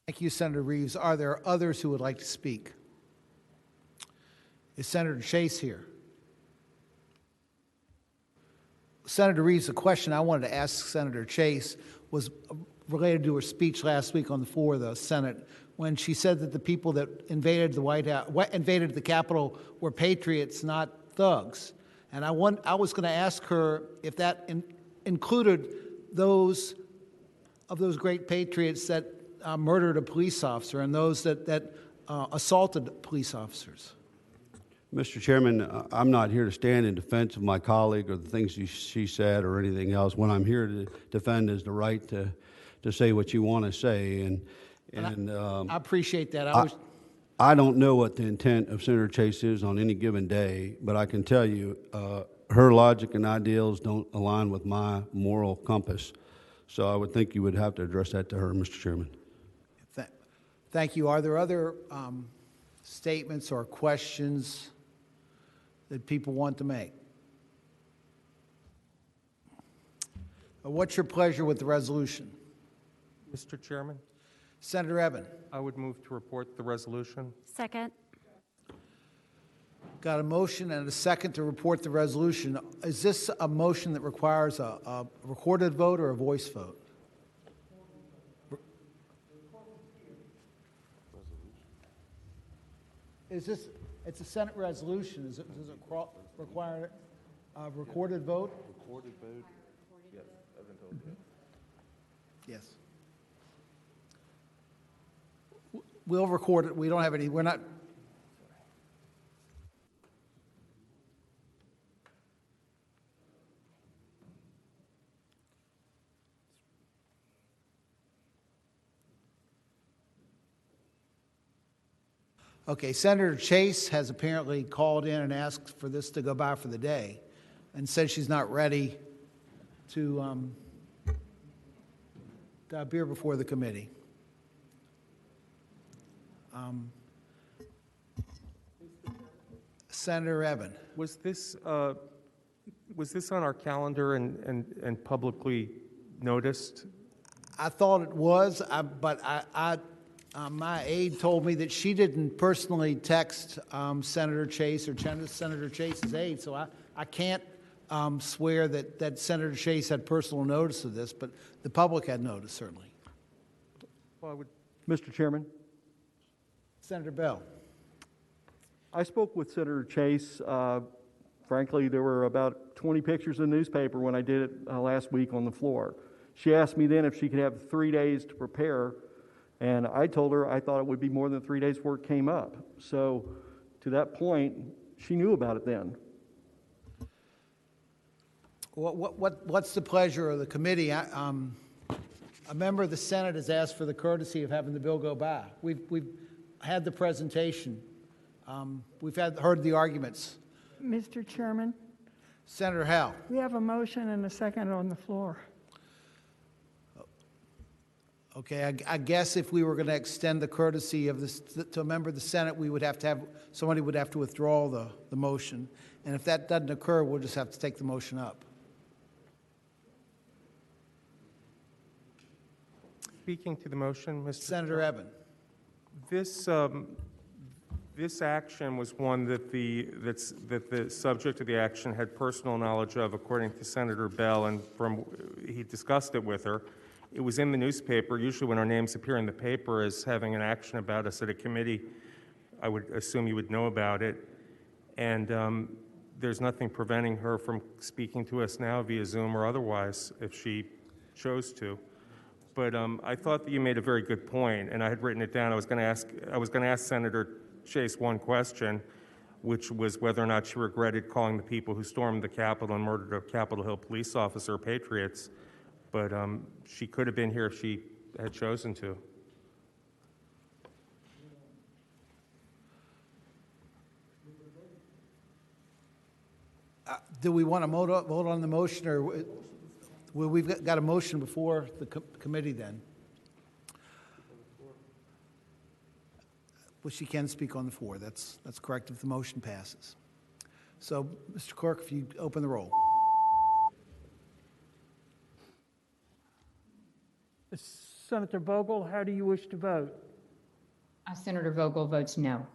Thank you, Senator Reeves. Are there others who would like to speak? Is Senator Chase here? Senator Reeves, the question I wanted to ask Senator Chase was related to her speech last week on the floor of the Senate when she said that the people that invaded the White House, invaded the Capitol, were patriots, not thugs. And I was going to ask her if that included those of those great patriots that murdered a police officer and those that assaulted police officers. Mr. Chairman, I'm not here to stand in defense of my colleague or the things she said or anything else. What I'm here to defend is the right to say what you want to say. And I appreciate that. I don't know what the intent of Senator Chase is on any given day, but I can tell you her logic and ideals don't align with my moral compass. So I would think you would have to address that to her, Mr. Chairman. Thank you. Are there other statements or questions that people want to make? What's your pleasure with the resolution? Mr. Chairman, Senator Eben. I would move to report the resolution. Second. Got a motion and a second to report the resolution. Is this a motion that requires a recorded vote or a voice vote? Is this, it's a Senate resolution, does it require a recorded vote? Recorded vote? Yes, I've been told that. Yes. We'll record it, we don't have any, we're not. Okay, Senator Chase has apparently called in and asked for this to go by for the day and said she's not ready to appear before the committee. Senator Eben. Was this on our calendar and publicly noticed? I thought it was, but my aide told me that she didn't personally text Senator Chase or Senator Chase's aide, so I can't swear that Senator Chase had personal notice of this, but the public had notice, certainly. Well, Mr. Chairman, Senator Bell. I spoke with Senator Chase. Frankly, there were about 20 pictures in the newspaper when I did it last week on the floor. She asked me then if she could have 3 days to prepare, and I told her I thought it would be more than 3 days before it came up. So to that point, she knew about it then. What's the pleasure of the committee? A member of the Senate has asked for the courtesy of having the bill go by. We've had the presentation. We've heard the arguments. Mr. Chairman, Senator Howe. we have a motion and a second on the floor. Okay, I guess if we were going to extend the courtesy of this to a member of the Senate, we would have to have, somebody would have to withdraw the motion. And if that doesn't occur, we'll just have to take the motion up. Speaking to the motion, Mr. Senator Eben. This action was one that the subject of the action had personal knowledge of, according to Senator Bell, and he discussed it with her. It was in the newspaper. Usually when our names appear in the paper as having an action about us at a committee, I would assume you would know about it. And there's nothing preventing her from speaking to us now via Zoom or otherwise if she chose to. But I thought that you made a very good point, and I had written it down. I was going to ask Senator Chase one question, which was whether or not she regretted calling the people who stormed the Capitol and murdered a Capitol Hill police officer patriots. But she could have been here if she had chosen to. Do we want to vote on the motion, or well, we've got a motion before the committee then? Well, she can speak on the floor. That's correct if the motion passes. So, Mr. Clerk, if you open the roll. Senator Vogel, how do you wish to vote? Senator Vogel votes no.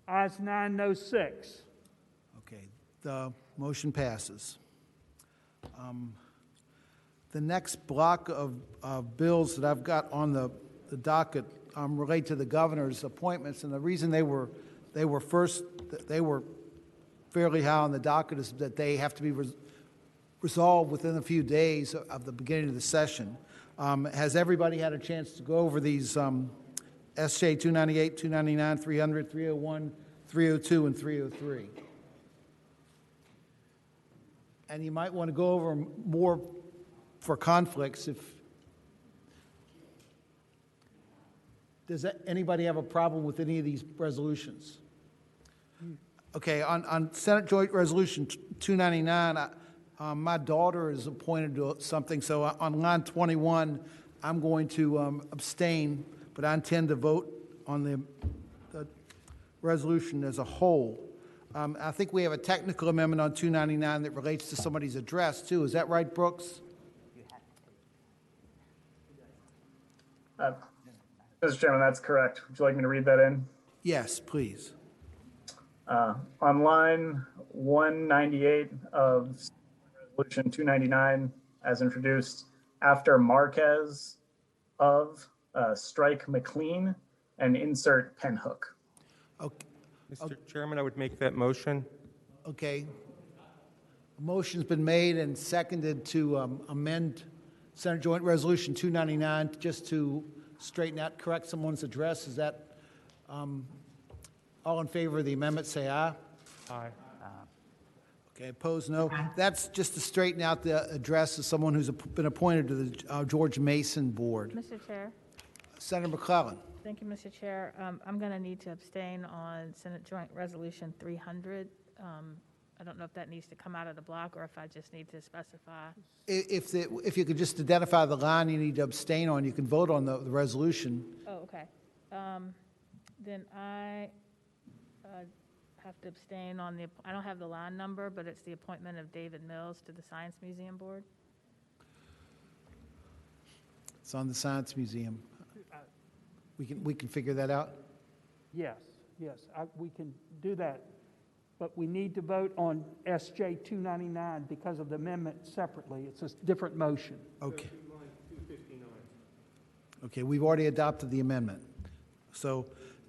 Ayes 9, no 6. Okay, the motion passes. The next block of bills that I've got on the docket relate to the governor's appointments, and the reason they were fairly high on the docket is that they have to be resolved within a few days of the beginning of the session. Has everybody had a chance to go over these SJ 298, 299, 300, 301, 302, and 303? And you might want to go over more for conflicts. Does anybody have a problem with any of these resolutions? Okay, on Senate Joint Resolution 299, my daughter is appointed to something, so on line 21, I'm going to abstain, but I intend to vote on the resolution as a whole. I think we have a technical amendment on 299 that relates to somebody's address, too. Is that right, Brooks? Mr. Chairman, that's correct. Would you like me to read that in? Yes, please. On line 198 of Resolution 299, as introduced, after Marquez strike McLean and insert Penhook. Okay. Mr. Chairman, I would make that motion. Okay. A motion's been made and seconded to amend Senate Joint Resolution 299 just to straighten out, correct someone's address. Is that all in favor of the amendment, say aye. Aye. Okay, opposed, no. That's just to straighten out the address of someone who's been appointed to the George Mason Board. Mr. Chair. Senator McClellan. Thank you, Mr. Chair. I'm going to need to abstain on Senate Joint Resolution 300. I don't know if that needs to come out of the block or if I just need to specify. If you could just identify the line you need to abstain on, you can vote on the resolution. Oh, okay. Then I have to abstain on I don't have the line number, but it's the appointment of David Mills to the Science Museum Board. It's on the Science Museum. We can figure that out? Yes, we can do that. But we need to vote on SJ 299 because of the amendment separately. It's a different motion. Okay. Okay, we've already adopted the amendment. So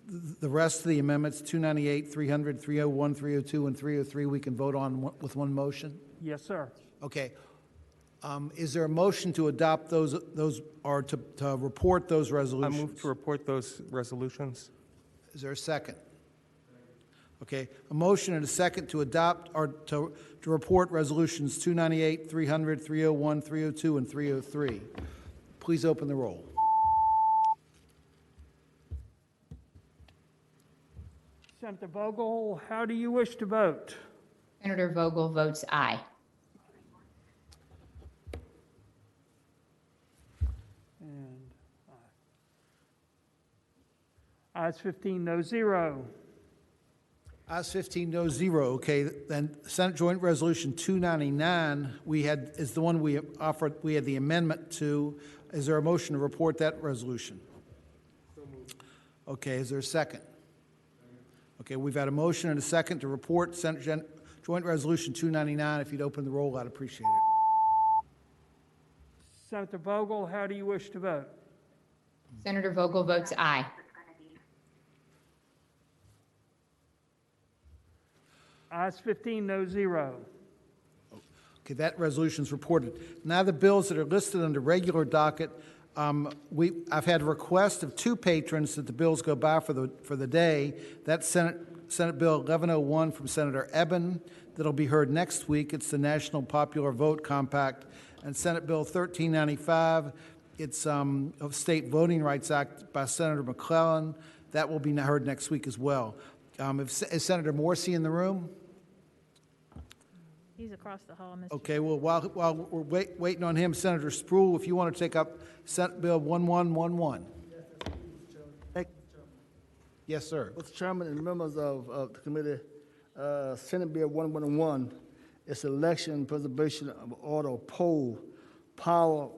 the rest of the amendments, 298, 300, 301, 302, and 303, we can vote on with one motion? Yes, sir. Okay. Is there a motion to adopt those or to report those I resolutions? move to report those resolutions. Is there a second? Okay, a motion and a second to adopt or to report resolutions 298, 300, 301, 302, and 303. Please open the roll. Senator Vogel, how do you wish to vote? Senator Vogel votes aye. And ayes 15, no 0. Ayes 15, no 0. Okay, then Senate Joint Resolution 299, is the one we offered, we had the amendment to. Is there a motion to report that resolution? Okay, is there a second? Okay, we've had a motion and a second to report Senate Joint Resolution 299. If you'd open the roll, I'd appreciate it. Senator Vogel, how do you wish to vote? Senator Vogel votes aye. Ayes 15, no 0. Okay, that resolution is reported. Now the bills that are listed under regular docket, I've had a request of 2 patrons that the bills go by for the day. That's Senate Bill 1101 from Senator Eben that'll be heard next week. It's the National Popular Vote Compact. And Senate Bill 1395, it's of State Voting Rights Act by Senator McClellan. That will be heard next week as well. Is Senator Morsi in the room? He's across the hall, Mr. Okay, well, while we're waiting on him, Senator Spruill, if you want to take up Senate Bill 1111. Yes, sir. Mr. Chairman and members of the committee, Senate Bill 1111 is election preservation of order of poll power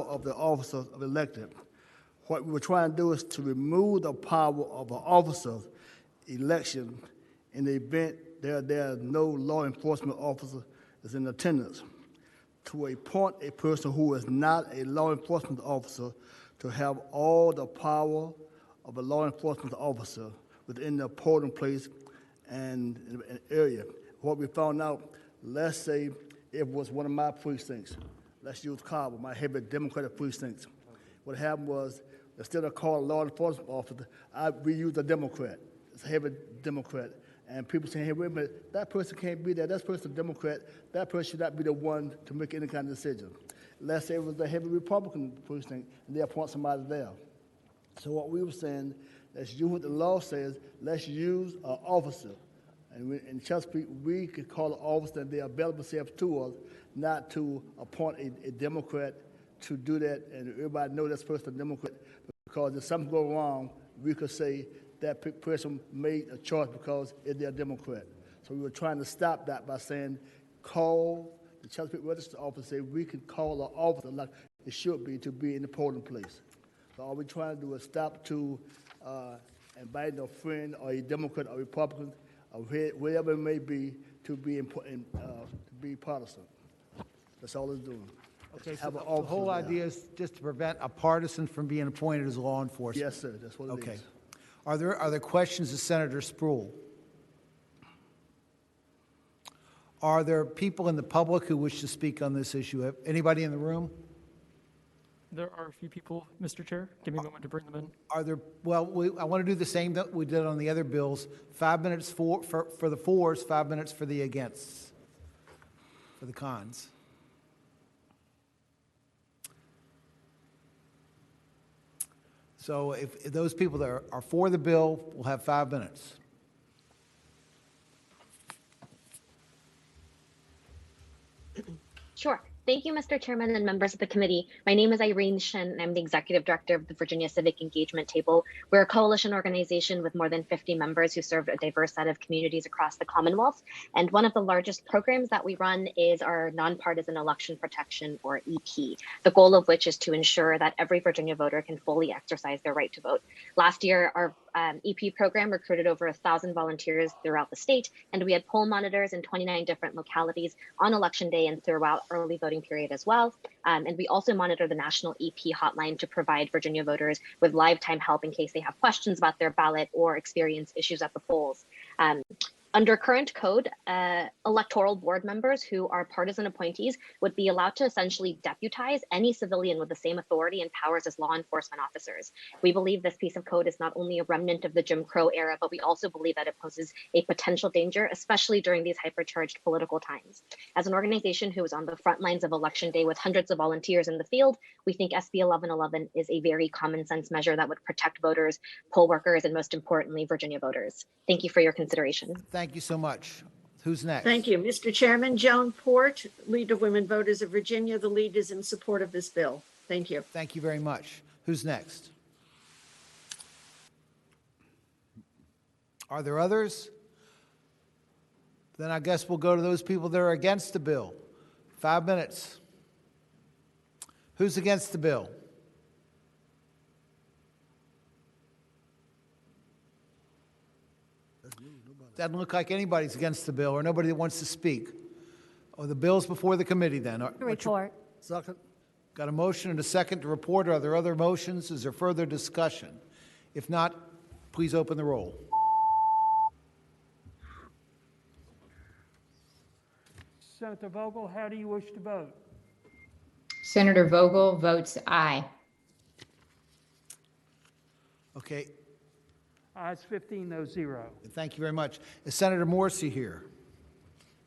of the officers of elected. What we were trying to do is to remove the power of an officer's election in the event there are no law enforcement officer is in attendance, to appoint a person who is not a law enforcement officer to have all the power of a law enforcement officer within the polling place and an area. What we found out, let's say it was one of my precincts. Let's use Cabo, my heavy Democratic precincts. What happened was, instead of calling a law enforcement officer, we used a Democrat. It's a heavy Democrat. And people saying, hey, wait a minute, that person can't be there. That person's a Democrat. That person should not be the one to make any kind of decision. Let's say it was a heavy Republican precinct, and they appoint somebody there. So what we were saying, let's use what the law says, let's use an officer. And in Chesapeake, we could call an officer and they're available themselves to us, not to appoint a Democrat to do that, and everybody know this person a Democrat, because if something go wrong, we could say that person made a choice because they're a Democrat. So we were trying to stop that by saying, call the Chesapeake Register office, say we can call an officer like it should be to be in the polling place. So all we're trying to do is stop to inviting a friend or a Democrat or Republican or whatever it may be to be partisan. That's all it's doing. Okay, so the whole idea is just to prevent a partisan from being appointed as law enforcement? Yes, sir, that's what it is. Okay. Are there questions of Senator Spruill? Are there people in the public who wish to speak on this issue? Anybody in the room? There are a few people, Mr. Chair. Give me a moment to bring them in. Are there, well, I want to do the same that we did on the other bills. 5 minutes for the fors, 5 minutes for the againsts, for the cons. So if those people that are for the bill will have 5 minutes. Sure. Thank you, Mr. Chairman and members of the committee. My name is Irene Shin, and I'm the Executive Director of the Virginia Civic Engagement Table. We're a coalition organization with more than 50 members who serve a diverse set of communities across the Commonwealth. And one of the largest programs that we run is our Nonpartisan Election Protection, or EP, the goal of which is to ensure that every Virginia voter can fully exercise their right to vote. Last year, our EP program recruited over 1,000 volunteers throughout the state, and we had poll monitors in 29 different localities on election day and throughout early voting period as well. And we also monitor the national EP hotline to provide Virginia voters with live time help in case they have questions about their ballot or experience issues at the polls. Under current code, electoral board members who are partisan appointees would be allowed to essentially deputize any civilian with the same authority and powers as law enforcement officers. We believe this piece of code is not only a remnant of the Jim Crow era, but we also believe that it poses a potential danger, especially during these hypercharged political times. As an organization who is on the front lines of election day with hundreds of volunteers in the field, we think SB 1111 is a very common sense measure that would protect voters, poll workers, and most importantly, Virginia voters. Thank you for your consideration. Thank you so much. Who's next? Thank you, Mr. Chairman. Joan Port, League of Women Voters of Virginia. The lead is in support of this bill. Thank you. Thank you very much. Who's next? Are there others? Then I guess we'll go to those people that are against the bill. 5 minutes. Who's against the bill? Doesn't look like anybody's against the bill or nobody that wants to speak. Oh, the bill's before the committee then. Report. Second. Got a motion and a second to report. Are there other motions? Is there further discussion? If not, please open the roll. Senator Vogel, how do you wish to vote? Senator Vogel votes aye. Okay. Ayes 15, no 0. Thank you very much. Is Senator Morrissey here?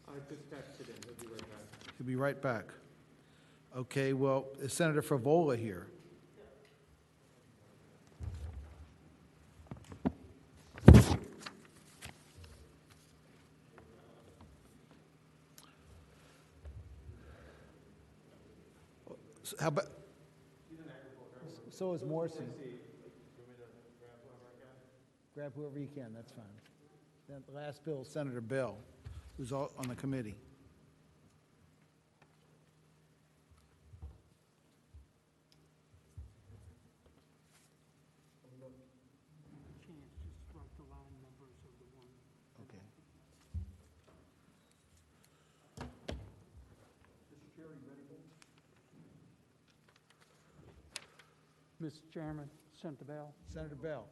I just texted him. He'll be right back. He'll be right back. Okay, well, is Senator Favola here? How about? So is Morrissey. Grab whoever you can, that's fine. Then the last bill is Senator Bell, who's on the committee. Okay. Mr. Chairman, Senator Bell. Senator Bell,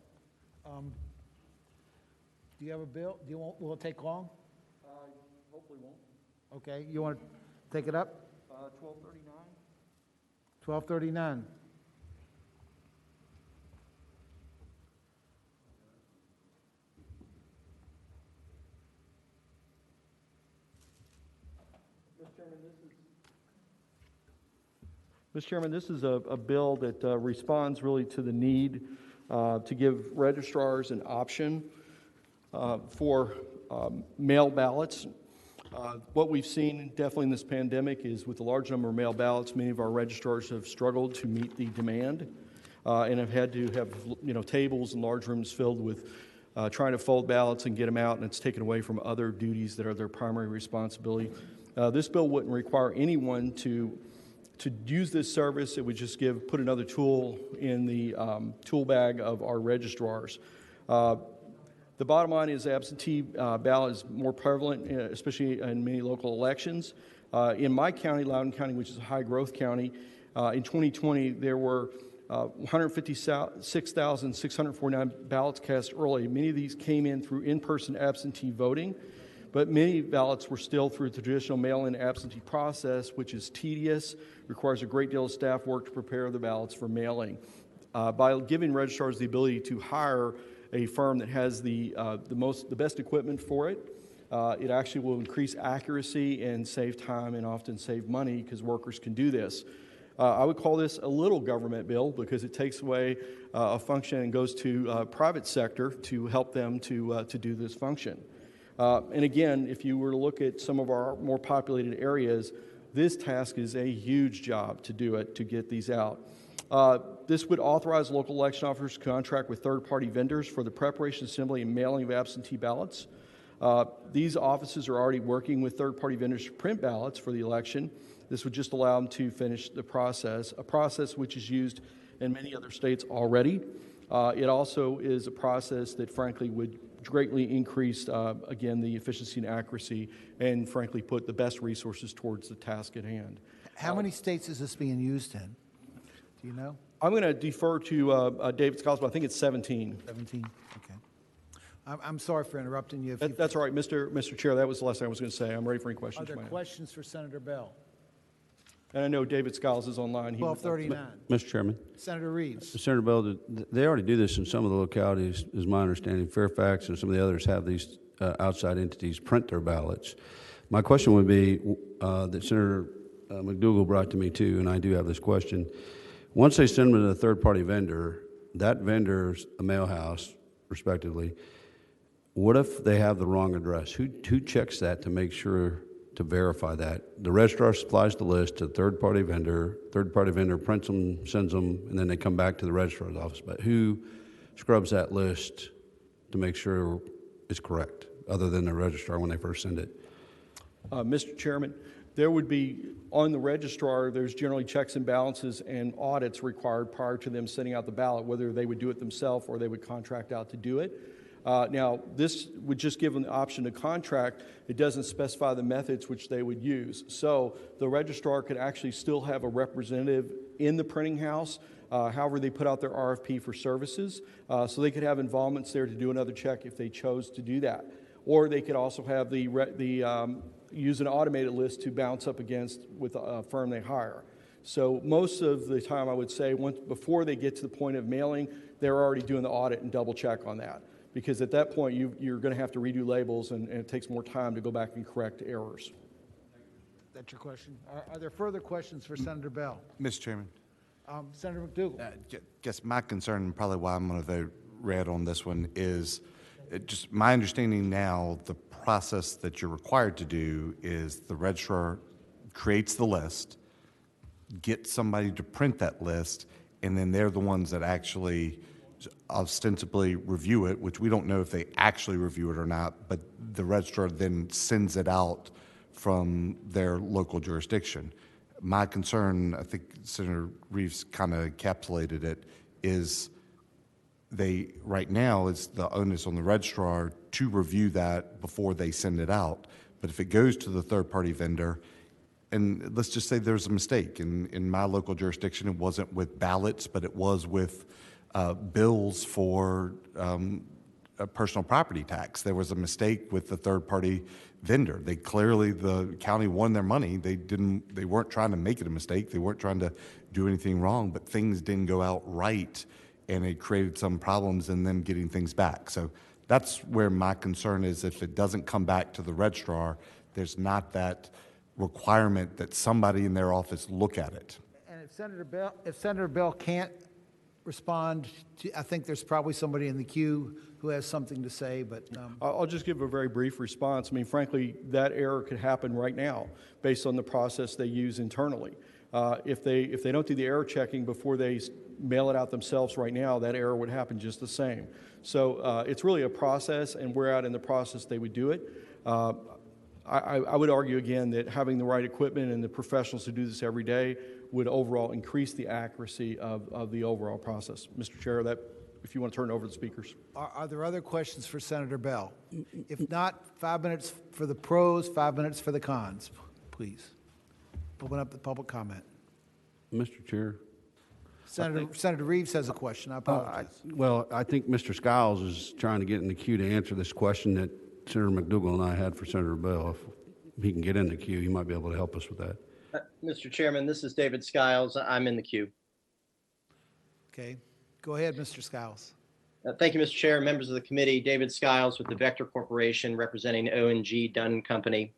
do you have a bill? Will it take long? Hopefully won't. Okay, you want to take it up? 1239. 1239. Mr. Chairman, this is a bill that responds really to the need to give registrars an option for mail ballots. What we've seen definitely in this pandemic is with the large number of mail ballots, many of our registrars have struggled to meet the demand and have had to have tables and large rooms filled with trying to fold ballots and get them out, and it's taken away from other duties that are their primary responsibility. This bill wouldn't require anyone to use this service. It would just put another tool in the tool bag of our registrars. The bottom line is absentee ballot is more prevalent, especially in many local elections. In my county, Loudoun County, which is a high-growth county, in 2020 there were 156,649 ballots cast early. Many of these came in through in-person absentee voting, but many ballots were still through the traditional mail-in absentee process, which is tedious, requires a great deal of staff work to prepare the ballots for mailing. By giving registrars the ability to hire a firm that has the best equipment for it, it actually will increase accuracy and save time and often save money because workers can do this. I would call this a little government bill because it takes away a function and goes to private sector to help them to do this function. And again, if you were to look at some of our more populated areas, this task is a huge job to do it, to get these out. This would authorize local election officers to contract with third-party vendors for the preparation, assembly, and mailing of absentee ballots. These offices are already working with third-party vendors to print ballots for the election. This would just allow them to finish the process, a process which is used in many other states already. It also is a process that, frankly, would greatly increase, again, the efficiency and accuracy and, frankly, put the best resources towards the task at hand. How many states is this being used in? Do you know? I'm going to defer to David Scott, but I think it's 17. 17, okay. I'm sorry for interrupting you. That's all right, Mr. Chair. That was the last thing I was going to say. I'm ready for any Are questions. there right now. questions for Senator Bell? And I know David Skiles is online. He would like to- 1239. Mr. Chairman. Senator Reeves. Senator Bell, they already do this in some of the localities, is my understanding. Fairfax and some of the others have these outside entities print their ballots. My question would be that Senator McDougal brought to me too, and I do have this question. Once they send them to a third-party vendor, that vendor's a mail house, respectively. What if they have the wrong address? Who checks that to make sure to verify that? The registrar supplies the list to the third-party vendor prints them, sends them, and then they come back to the registrar's office. But who scrubs that list to make sure it's correct, other than the registrar when they first send it? Mr. Chairman, there would be, on the registrar, there's generally checks and balances and audits required prior to them sending out the ballot, whether they would do it themselves or they would contract out to do it. Now, this would just give them the option to contract. It doesn't specify the methods which they would use. So the registrar could actually still have a representative in the printing house. However, they put out their RFP for services. So they could have involvements there to do another check if they chose to do that. Or they could also have use an automated list to bounce up against with a firm they hire. So most of the time, I would say, before they get to the point of mailing, they're already doing the audit and double check on that. Because at that point, you're going to have to redo labels, and it takes more time to go back and correct errors. That's your question. Are there further questions for Senator Bell? Mr. Chairman. Senator McDougal. Guess my concern, and probably why I'm going to vote red on this one, is just my understanding now, the process that you're required to do is the registrar creates the list, gets somebody to print that list, and then they're the ones that actually ostensibly review it, which we don't know if they actually review it or not, but the registrar then sends it out from their local jurisdiction. My concern, I think Senator Reeves kind of encapsulated it, is right now it's the onus on the registrar to review that before they send it out. But if it goes to the third-party vendor, and let's just say there's a mistake. In my local jurisdiction, it wasn't with ballots, but it was with bills for a personal property tax. There was a mistake with the third-party vendor. The county won their money. They weren't trying to make it a mistake. They weren't trying to do anything wrong, but things didn't go out right, and it created some problems in them getting things back. So that's where my concern is. If it doesn't come back to the registrar, there's not that requirement that somebody in their office look at it. And if Senator Bell can't respond I think there's probably somebody in the queue who has something to say, but I'll just give a very brief response. I mean, frankly, that error could happen right now based on the process they use internally. If they don't do the error checking before they mail it out themselves right now, that error would happen just the same. So it's really a process, and we're out in the process they would do it. I would argue again that having the right equipment and the professionals who do this every day would overall increase the accuracy of the overall process. Mr. Chair, if you want to turn it over to the speakers. Are there other questions for Senator Bell? If not, 5 minutes for the pros, 5 minutes for the cons, please. Open up the public comment. Mr. Chair. Senator Reeves has a question. I apologize. I think Mr. Skiles is trying to get in the queue to answer this question that Senator McDougal and I had for Senator Bell. If he can get in the queue, he might be able to help us with that. Mr. Chairman, this is David Skiles. I'm in the queue. Okay. Go ahead, Mr. Skiles. Thank you, Mr. Chair, members of the committee. David Skiles with the Vector Corporation representing O&G Dunn Company.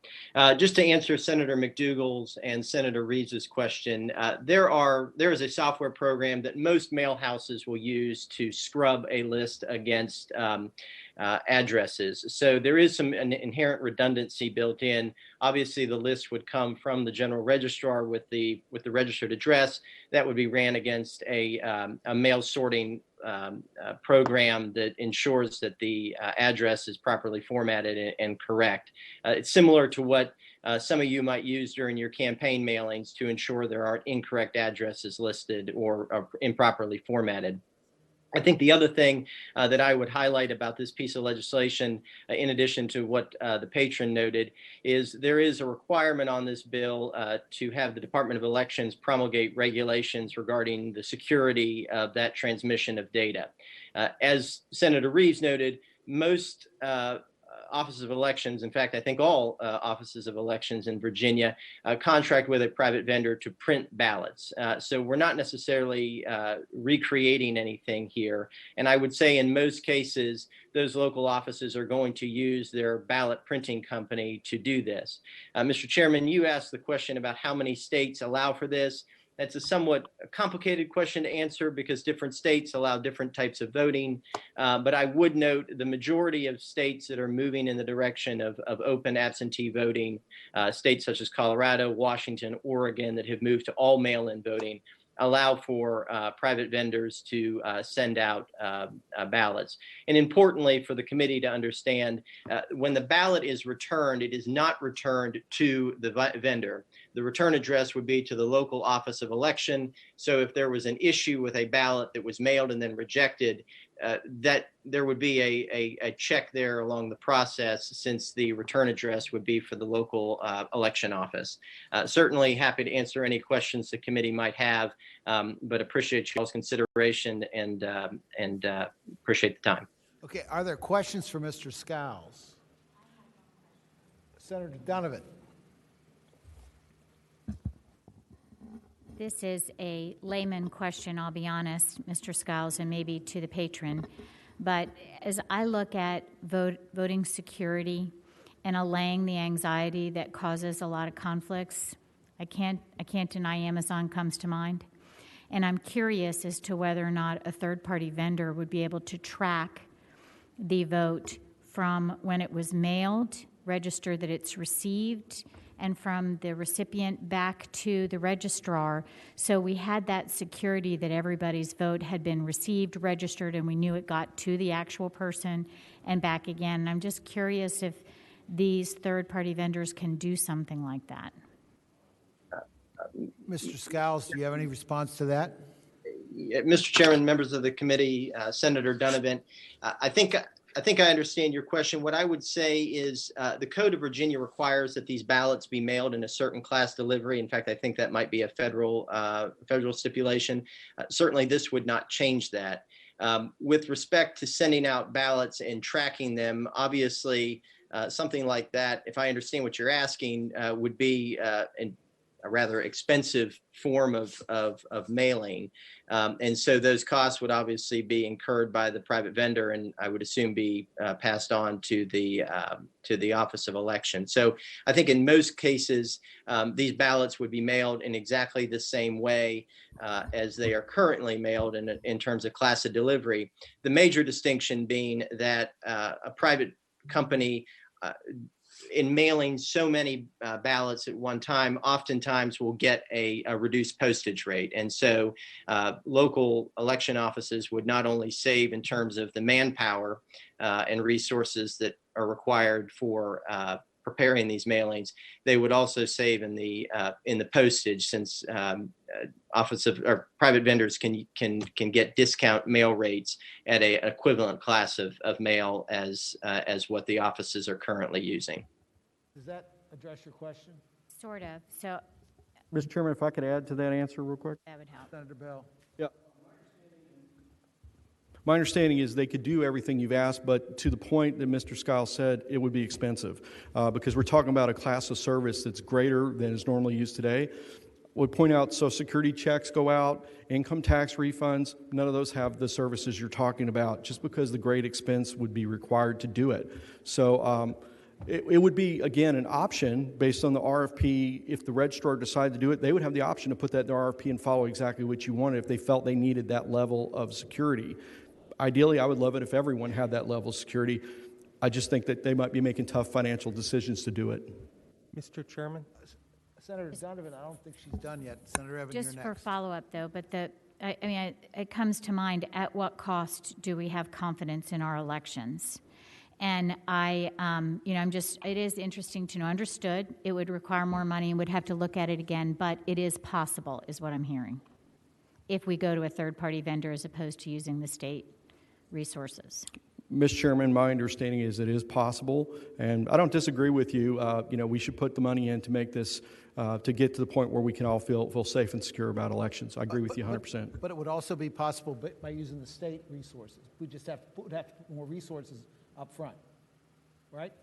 Just to answer Senator McDougal's and Senator Reeves' question, there is a software program that most mail houses will use to scrub a list against addresses. So there is an inherent redundancy built in. Obviously, the list would come from the general registrar with the registered address. That would be ran against a mail sorting program that ensures that the address is properly formatted and correct. It's similar to what some of you might use during your campaign mailings to ensure there aren't incorrect addresses listed or improperly formatted. I think the other thing that I would highlight about this piece of legislation, in addition to what the patron noted, is there is a requirement on this bill to have the Department of Elections promulgate regulations regarding the security of that transmission of data. As Senator Reeves noted, most offices of elections, in fact, I think all offices of elections in Virginia contract with a private vendor to print ballots. So we're not necessarily recreating anything here. And I would say in most cases, those local offices are going to use their ballot printing company to do this. Mr. Chairman, you asked the question about how many states allow for this. That's a somewhat complicated question to answer because different states allow different types of voting. But I would note the majority of states that are moving in the direction of open absentee voting, states such as Colorado, Washington, Oregon, that have moved to all mail-in voting, allow for private vendors to send out ballots. And importantly, for the committee to understand, when the ballot is returned, it is not returned to the vendor. The return address would be to the local office of election. So if there was an issue with a ballot that was mailed and then rejected, that there would be a check there along the process, since the return address would be for the local election office. Certainly happy to answer any questions the committee might have, but appreciate y'all's consideration and appreciate the time. Okay, are there questions for Mr. Skiles? Senator Donovan. This is a layman question, I'll be honest, Mr. Skiles, and maybe to the patron. But as I look at voting security and allaying the anxiety that causes a lot of conflicts, I can't deny Amazon comes to mind. And I'm curious as to whether or not a third-party vendor would be able to track the vote from when it was mailed, register that it's received, and from the recipient back to the registrar. So we had that security that everybody's vote had been received, registered, and we knew it got to the actual person and back again. And I'm just curious if these third-party vendors can do something like that. Mr. Skiles, do you have any response to that? Mr. Chairman, members of the committee, Senator Donovan, I think I understand your question. What I would say is the Code of Virginia requires that these ballots be mailed in a certain class delivery. In fact, I think that might be a federal stipulation. Certainly, this would not change that. With respect to sending out ballots and tracking them, obviously, something like that, if I understand what you're asking, would be a rather expensive form of mailing. And so those costs would obviously be incurred by the private vendor, and I would assume be passed on to the Office of Election. So I think in most cases, these ballots would be mailed in exactly the same way as they are currently mailed in terms of class of delivery. The major distinction being that a private company in mailing so many ballots at one time, oftentimes will get a reduced postage rate. And so local election offices would not only save in terms of the manpower and resources that are required for preparing these mailings, they would also save in the postage, since office of or private vendors can get discount mail rates at an equivalent class of mail as what the offices are currently using. Does that address your question? Sort of. So, Mr. Chairman, if I could add to that answer real quick. that would help. Senator Bell. Yeah. My understanding is they could do everything you've asked, but to the point that Mr. Skiles said, it would be expensive because we're talking about a class of service that's greater than is normally used today. Would point out Social Security checks go out, income tax refunds, none of those have the services you're talking about, just because the great expense would be required to do it. So it would be, again, an option based on the RFP. If the registrar decided to do it, they would have the option to put that in the RFP and follow exactly what you wanted if they felt they needed that level of security. Ideally, I would love it if everyone had that level of security. I just think that they might be making tough financial decisions to do it. Mr. Chairman? Senator Donovan, I don't think she's done yet. Senator Evans, Just you're for next. follow-up, though, but it comes to mind, at what cost do we have confidence in our elections? And it is interesting to know, understood, it would require more money and would have to look at it again, but it is possible, is what I'm hearing, if we go to a third-party vendor as opposed to using the state resources. Mr. Chairman, my understanding is it is possible, and I don't disagree with you. We should put the money in to make this, to get to the point where we can all feel safe and secure about elections. I agree with you 100%. But it would also be possible by using the state resources. We just have to put more resources up front, right?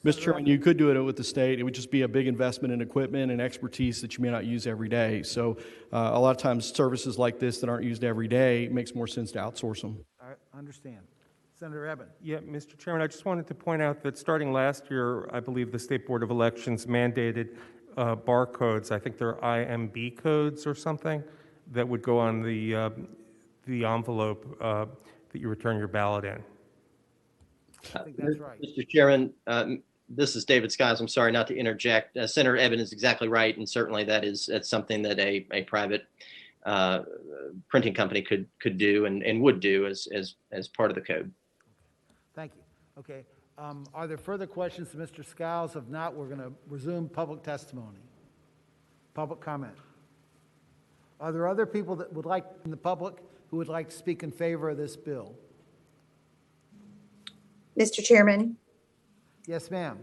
Mr. Chairman, you could do it with the state. It would just be a big investment in equipment and expertise that you may not use every day. So a lot of times services like this that aren't used every day, it makes more sense to outsource them. I understand. Senator Eben. Yeah, Mr. Chairman, I just wanted to point out that starting last year, I believe the State Board of Elections mandated barcodes. I think they're IMB codes or something that would go on the envelope that you return your ballot in. I think that's right. Mr. Chairman, this is David Skiles. I'm sorry not to interject. Senator Eben is exactly right, and certainly that's something that a private printing company could do and would do as part of the code. Thank you. Okay. Are there further questions to Mr. Skiles? If not, we're going to resume public testimony. Public comment. Are there other people that would like, in the public, who would like to speak in favor of this bill? Mr. Chairman, Yes, ma'am.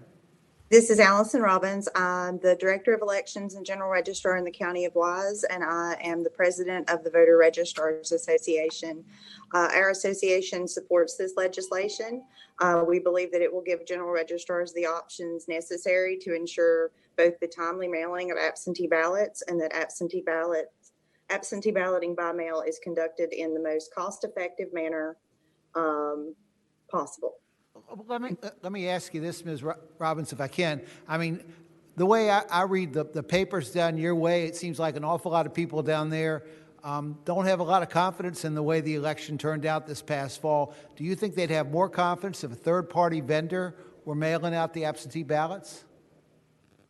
this is Allison Robbins. I'm the Director of Elections and General Registrar in the County of Wise, and I am the President of the Voter Registrars Association. Our association supports this legislation. We believe that it will give general registrars the options necessary to ensure both the timely mailing of absentee ballots and that absentee balloting by mail is conducted in the most cost-effective manner possible. Let me ask you this, Ms. Robbins, if I can. I mean, the way I read the papers down your way, it seems like an awful lot of people down there don't have a lot of confidence in the way the election turned out this past fall. Do you think they'd have more confidence if a third-party vendor were mailing out the absentee ballots?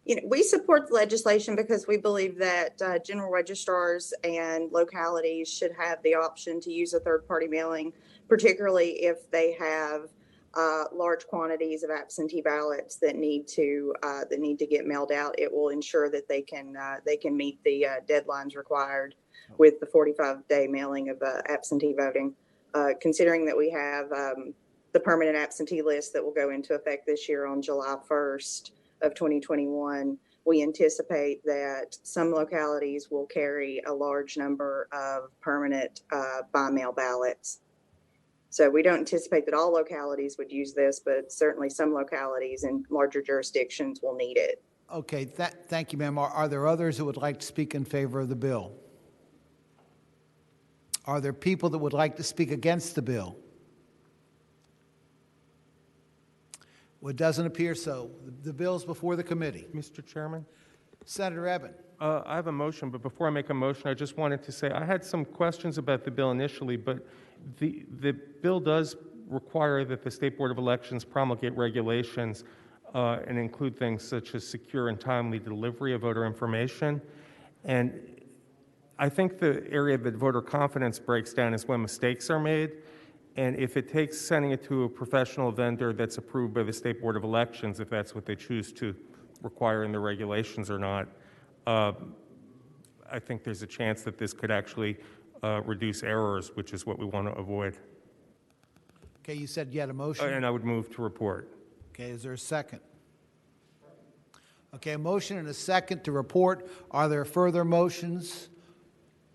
You know, we support the legislation because we believe that general registrars and localities should have the option to use a third-party mailing, particularly if they have large quantities of absentee ballots that need to get mailed out. It will ensure that they can meet the deadlines required with the 45-day mailing of absentee voting. Considering that we have the permanent absentee list that will go into effect this year on July 1st of 2021, we anticipate that some localities will carry a large number of permanent by-mail ballots. So we don't anticipate that all localities would use this, but certainly some localities in larger jurisdictions will need it. Okay, thank you, ma'am. Are there others who would like to speak in favor of the bill? Are there people that would like to speak against the bill? Well, it doesn't appear so. The bill's before the committee. Mr. Chairman? Senator Eben. I have a motion, but before I make a motion, I just wanted to say I had some questions about the bill initially, but the bill does require that the State Board of Elections promulgate regulations and include things such as secure and timely delivery of voter information. And I think the area that voter confidence breaks down is when mistakes are made. And if it takes sending it to a professional vendor that's approved by the State Board of Elections, if that's what they choose to require in the regulations or not, I think there's a chance that this could actually reduce errors, which is what we want to avoid. Okay, you said you had a motion? And I would move to report. Okay, is there a second? Okay, a motion and a second to report. Are there further motions,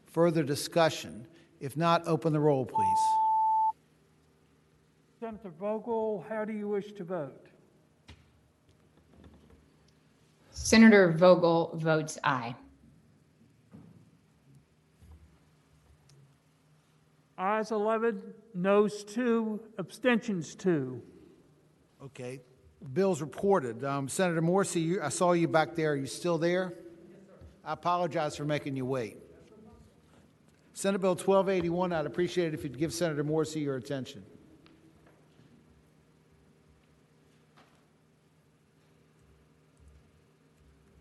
further discussion? If not, open the roll, please. Senator Vogel, how do you wish to vote? Senator Vogel votes aye. Ayes 11, noes 2, abstentions 2. Okay, bill's reported. Senator Morsi, I saw you back there. Are you still there? Yes, sir. I apologize for making you wait. Senate Bill 1281, I'd appreciate it if you'd give Senator Morsi your attention.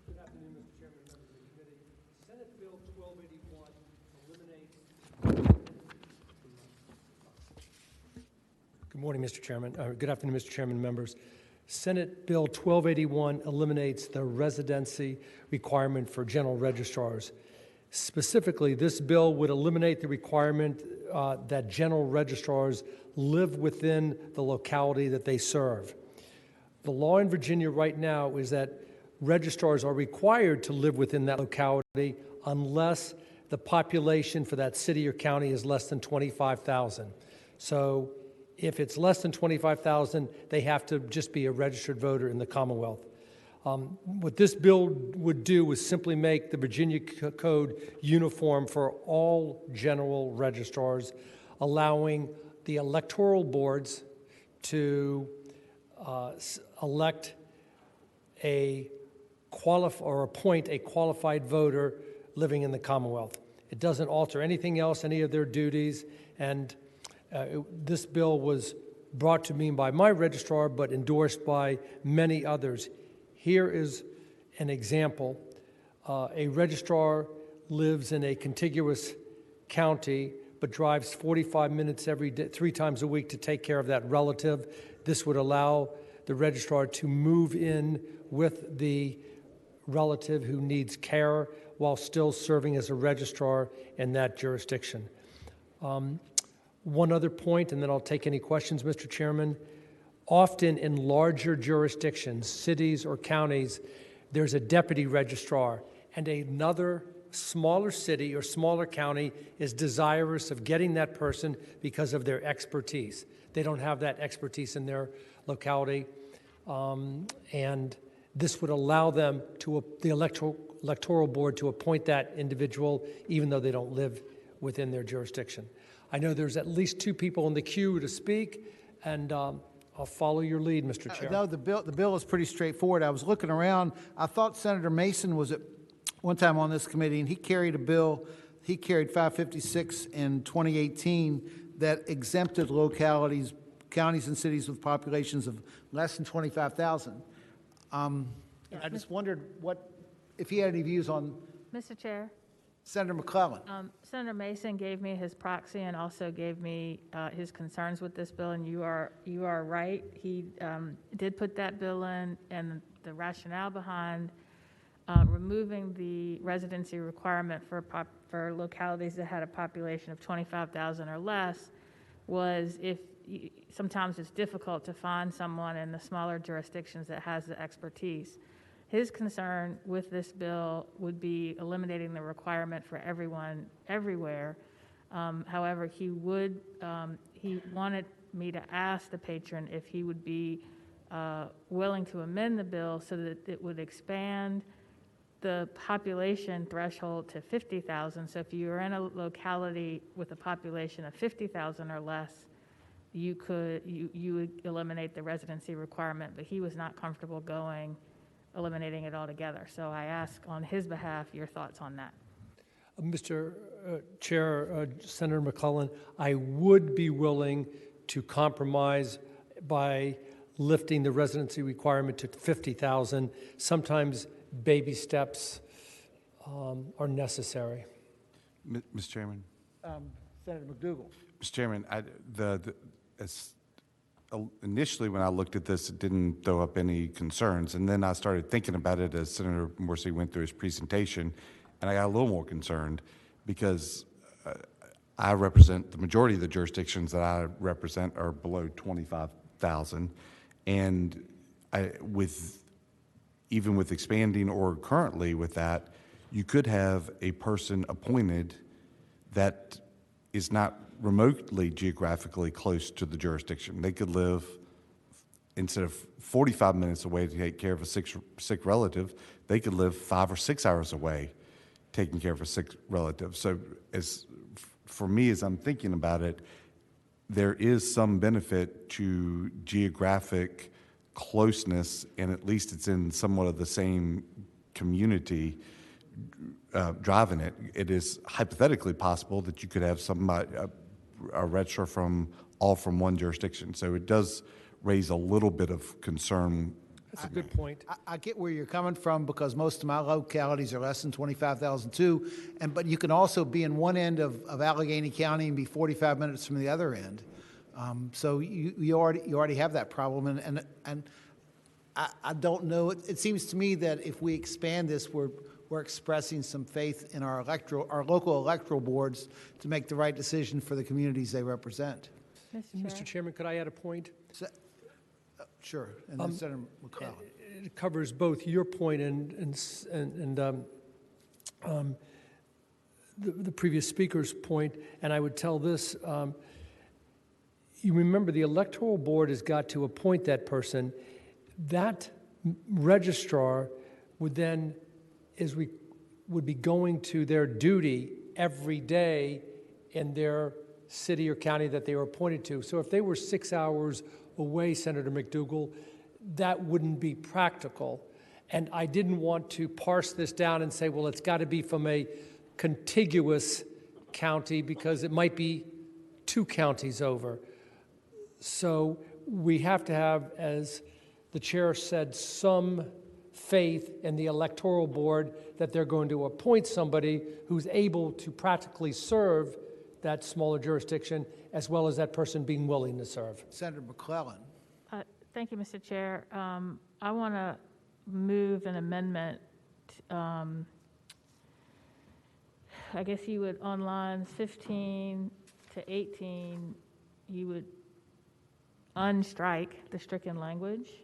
Good afternoon, Mr. Chairman, members of the committee. Senate Bill 1281 eliminates. Good morning, Mr. Chairman. Good afternoon, Mr. Chairman, members. Senate Bill 1281 eliminates the residency requirement for general registrars. Specifically, this bill would eliminate the requirement that general registrars live within the locality that they serve. The law in Virginia right now is that registrars are required to live within that locality unless the population for that city or county is less than 25,000. So If it's less than 25,000, they have to just be a registered voter in the Commonwealth. What this bill would do was simply make the Virginia Code uniform for all general registrars, allowing the electoral boards to elect or appoint a qualified voter living in the Commonwealth. It doesn't alter anything else, any of their duties, and this bill was brought to me by my registrar, but endorsed by many others. Here is an example. A registrar lives in a contiguous county, but drives 45 minutes every day, 3 times a week to take care of that relative. This would allow the registrar to move in with the relative who needs care while still serving as a registrar in that jurisdiction. One other point, and then I'll take any questions, Mr. Chairman. Often in larger jurisdictions, cities or counties, there's a deputy registrar, and another smaller city or smaller county is desirous of getting that person because of their expertise. They don't have that expertise in their locality, and this would allow them to, the electoral board, to appoint that individual even though they don't live within their jurisdiction. I know there's at least 2 people in the queue to speak, and I'll follow your lead, Mr. Chair. No, the bill is pretty straightforward. I was looking around. I thought Senator Mason was at one time on this committee, and he carried a bill. He carried 556 in 2018 that exempted localities, counties and cities with populations of less than 25,000. I just wondered if he had any views on Mr. Chair. Senator McClellan. Senator Mason gave me his proxy and also gave me his concerns with this bill, and you are right. He did put that bill in, and the rationale behind removing the residency requirement for localities that had a population of 25,000 or less was sometimes it's difficult to find someone in the smaller jurisdictions that has the expertise. His concern with this bill would be eliminating the requirement for everyone, everywhere. However, he wanted me to ask the patron if he would be willing to amend the bill so that it would expand the population threshold to 50,000. So if you are in a locality with a population of 50,000 or less, you would eliminate the residency requirement, but he was not comfortable eliminating it altogether. So I ask on his behalf your thoughts on that. Mr. Chair, Senator McClellan, I would be willing to compromise by lifting the residency requirement to 50,000. Sometimes baby steps are necessary. Mr. Chairman. Senator McDougall. Mr. Chairman, initially when I looked at this, it didn't throw up any concerns, and then I started thinking about it as Senator Morsi went through his presentation, and I got a little more concerned because I represent the majority of the jurisdictions that I represent are below 25,000, and even with expanding or currently with that, you could have a person appointed that is not remotely geographically close to the jurisdiction. They could live, instead of 45 minutes away to take care of a sick relative, they could live 5 or 6 hours away taking care of a sick relative. So for me, as I'm thinking about it, there is some benefit to geographic closeness, and at least it's in somewhat of the same community driving it. It is hypothetically possible that you could have somebody, a registrar from one jurisdiction. So it does raise a little bit of concern. That's a good point. I get where you're coming from because most of my localities are less than 25,000 too, but you can also be in one end of Allegheny County and be 45 minutes from the other end. So you already have that problem, and I don't know. It seems to me that if we expand this, we're expressing some faith in our local electoral boards to make the right decision for the communities they represent. Mr. Chairman, could I add a point? Sure, and then Senator McClellan. It covers both your point and the previous speaker's point, and I would tell this. you remember the electoral board has got to appoint that person. That registrar would then would be going to their duty every day in their city or county that they were appointed to. So if they were 6 hours away, Senator McDougal, that wouldn't be practical. And I didn't want to parse this down and say, well, it's got to be from a contiguous county because it might be 2 counties over. So we have to have, as the chair said, some faith in the electoral board that they're going to appoint somebody who's able to practically serve that smaller jurisdiction, as well as that person being willing to serve. Senator McClellan. Thank you, Mr. Chair. I want to move an amendment. I guess you would, on lines 15 to 18, you would unstrike the stricken language.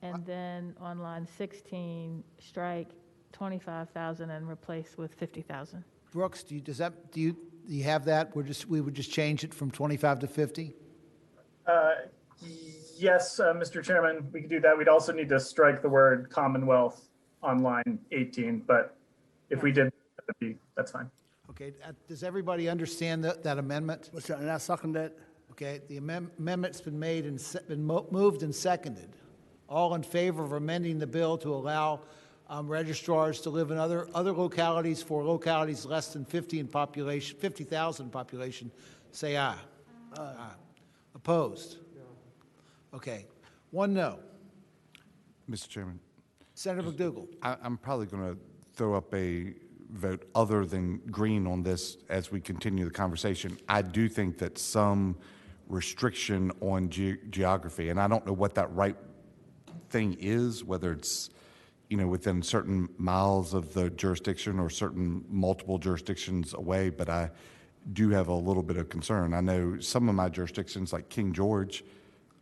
And then on line 16, strike 25,000 and replace with 50,000. Brooks, do you have that? We would just change it from 25 to 50? Yes, Mr. Chairman, we could do that. We'd also need to strike the word Commonwealth on line 18, but if we did, that's fine. Okay, does everybody understand that amendment? And I second that. Okay, the amendment's been made and moved and seconded. All in favor of amending the bill to allow registrars to live in other localities for localities less than 50,000 in population, say aye. Aye. Opposed? No. Okay. 1 no. Mr. Chairman. Senator McDougal. I'm probably going to throw up a vote other than green on this as we continue the conversation. I do think that some restriction on geography, and I don't know what that right thing is, whether it's within certain miles of the jurisdiction or certain multiple jurisdictions away, but I do have a little bit of concern. I know some of my jurisdictions, like King George,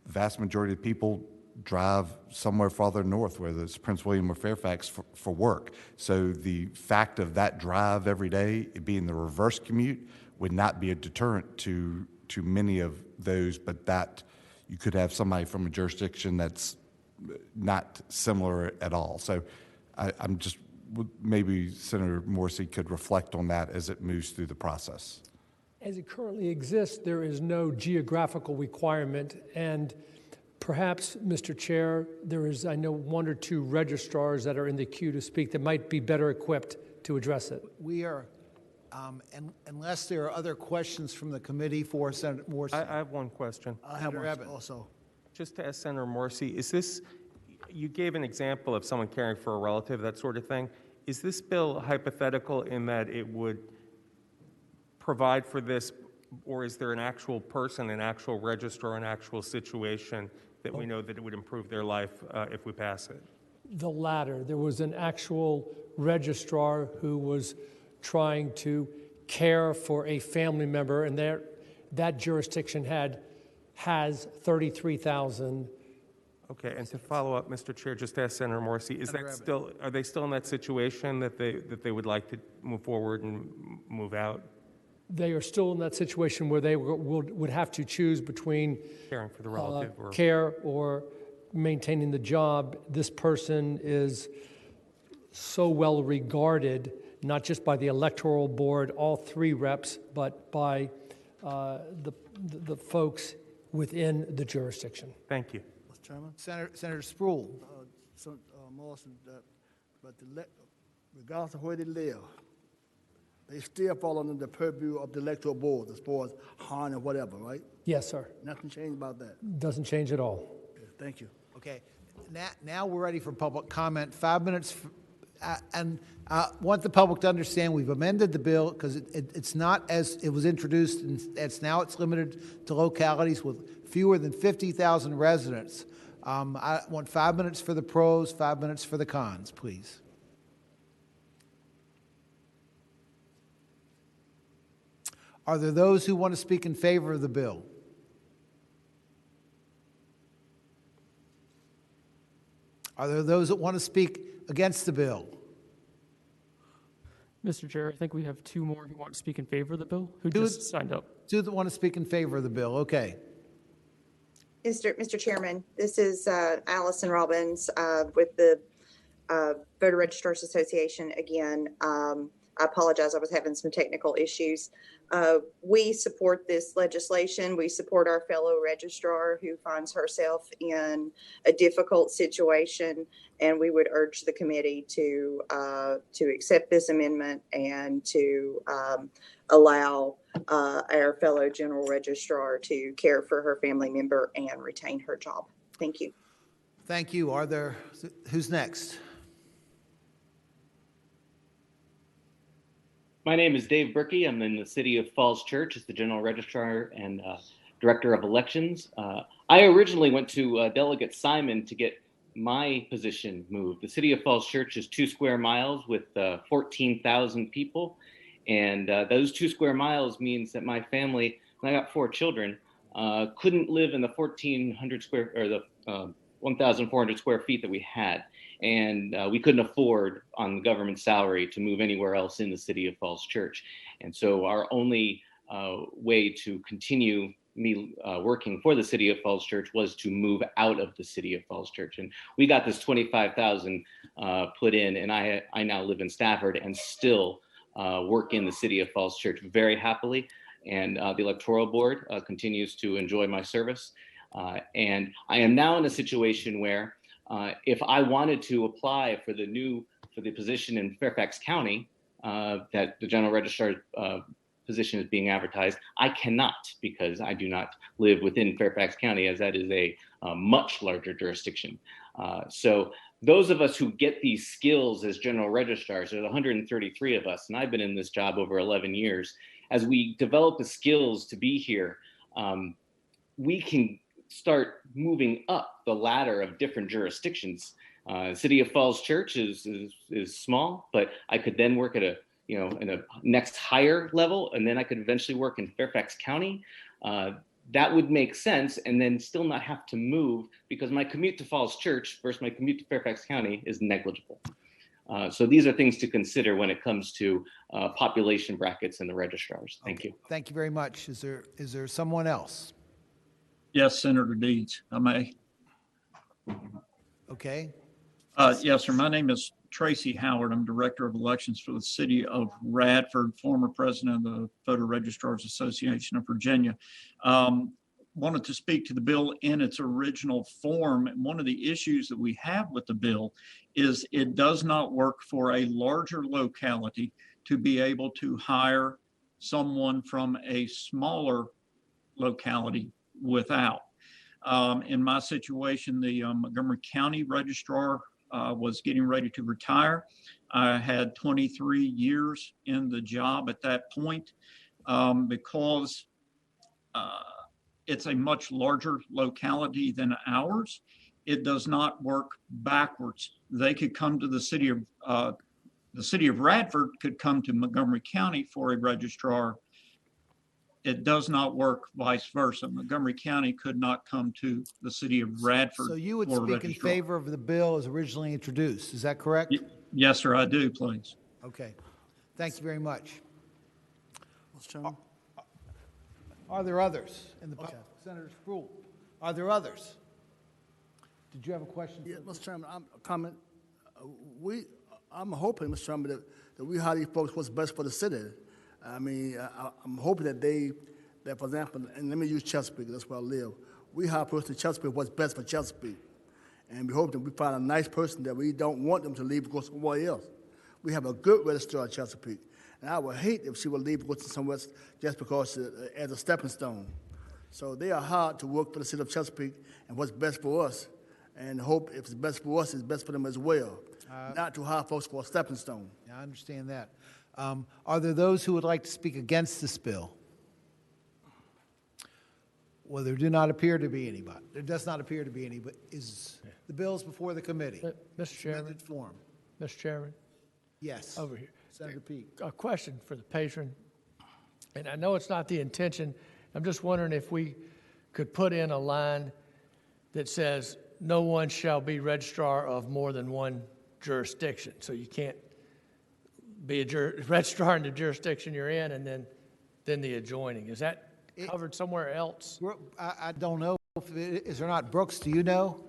the vast majority of people drive somewhere farther north, whether it's Prince William or Fairfax, for work. So the fact of that drive every day, it being the reverse commute, would not be a deterrent to many of those, but that you could have somebody from a jurisdiction that's not similar at all. So I'm just, maybe Senator Morrissey could reflect on that as it moves through the process. As it currently exists, there is no geographical requirement, and perhaps, Mr. Chair, there is, I know, 1 or 2 registrars that are in the queue to speak that might be better equipped to address it. We are, unless there are other questions from the committee for Senator Morrissey. I have one question. I have one also. Just to ask Senator Morrissey, is this, you gave an example of someone caring for a relative, that sort of thing. Is this bill hypothetical in that it would provide for this, or is there an actual person, an actual registrar, an actual situation that we know that it would improve their life if we pass it? The latter. There was an actual registrar who was trying to care for a family member, and that jurisdiction has 33,000. Okay, and to follow up, Mr. Chair, just to ask Senator Morrissey, is that still, are they still in that situation that they would like to move forward and move out? They are still in that situation where they would have to choose between caring for the relative or care or maintaining the job. This person is so well regarded, not just by the electoral board, all 3 reps, but by the folks within the jurisdiction. Thank you. Mr. Chairman? Senator Sproul. Morrison, but regardless of where they live, they still fall under the purview of the electoral board as far as harm or whatever, right? Yes, sir. Nothing changed about that? Doesn't change at all. Okay, thank you. Okay, now we're ready for public comment. 5 minutes, and I want the public to understand we've amended the bill because it's not as it was introduced, and it's limited to localities with fewer than 50,000 residents. I want 5 minutes for the pros, 5 minutes for the cons, please. Are there those who want to speak in favor of the bill? Are there those that want to speak against the bill? Mr. Chair, I think we have two more who want to speak in favor of the bill, who just signed up. Two that want to speak in favor of the bill, okay. Mr. Chairman, this is Allison Robbins with the Voter Registrars Association again. I apologize, I was having some technical issues. We support this legislation. We support our fellow registrar who finds herself in a difficult situation, and we would urge the committee to accept this amendment and to allow our fellow general registrar to care for her family member and retain her job. Thank you. Thank you. Who's next? My name is Dave Berkey. I'm in the City of Falls Church as the General Registrar and Director of Elections. I originally went to Delegate Simon to get my position moved. The City of Falls Church is 2 square miles with 14,000 people. And those 2 square miles means that my family, and I got 4 children, couldn't live in the 1,400 square, or the 1,400 square feet that we had. And we couldn't afford on the government salary to move anywhere else in the City of Falls Church. And so our only way to continue me working for the City of Falls Church was to move out of the City of Falls Church. And we got this 25,000 put in, and I now live in Stafford and still work in the City of Falls Church very happily. And the Electoral Board continues to enjoy my service. And I am now in a situation where if I wanted to apply for the position in Fairfax County that the General Registrar position is being advertised, I cannot, because I do not live within Fairfax County, as that is a much larger jurisdiction. So those of us who get these skills as General Registrars, there's 133 of us, and I've been in this job over 11 years. As we develop the skills to be here, we can start moving up the ladder of different jurisdictions. City of Falls Church is small, but I could then work at in a next higher level, and then I could eventually work in Fairfax County. That would make sense, and then still not have to move, because my commute to Falls Church versus my commute to Fairfax County is negligible. So these are things to consider when it comes to population brackets and the registrars. Thank you. Thank you very much. Is there someone else? Yes, Senator Deeds, I may. Okay. Yes, sir. My name is Tracy Howard. I'm Director of Elections for the City of Radford, former President of the Voter Registrars Association of Virginia. Wanted to speak to the bill in its original form. And one of the issues that we have with the bill is it does not work for a larger locality to be able to hire someone from a smaller locality without. In my situation, the Montgomery County Registrar was getting ready to retire. I had 23 years in the job at that point. Because it's a much larger locality than ours, it does not work backwards. They could come to the city of Radford could come to Montgomery County for a registrar. It does not work vice versa. Montgomery County could not come to the city of Radford. So you would for a speak in registrar. favor of the bill as originally introduced, is that correct? Yes, sir, I do, please. Okay. Thank you very much. Mr. Chairman? Are there others in the Senator Spruill? Are there others? Did you have a question? Yeah, Mr. Chairman, a comment. I'm hoping, Mr. Chairman, that we hire these folks what's best for the city. I mean, I'm hoping that for example, and let me use Chesapeake, that's where I live. We hire a person in Chesapeake what's best for Chesapeake. And we hope that we find a nice person that we don't want them to leave and go somewhere else. We have a good registrar in Chesapeake. And I would hate if she would leave and go somewhere else just because as a stepping stone. So they are hard to work for the city of Chesapeake and what's best for us. And hope if it's best for us, it's best for them as well. Not to hire folks for a stepping stone. I understand that. Are there those who would like to speak against this bill? Well, there do not appear to be anybody. There does not appear to be any, but is the bill's before the committee? Mr. Chairman. Form. Mr. Chairman. Yes. Over here. Senator Peake. A question for the patron. And I know it's not the intention. I'm just wondering if we could put in a line that says, no one shall be registrar of more than one jurisdiction. So you can't be a registrar in the jurisdiction you're in, and then the adjoining. Is that covered somewhere else? I don't know if it is or not. Brooks, do you know?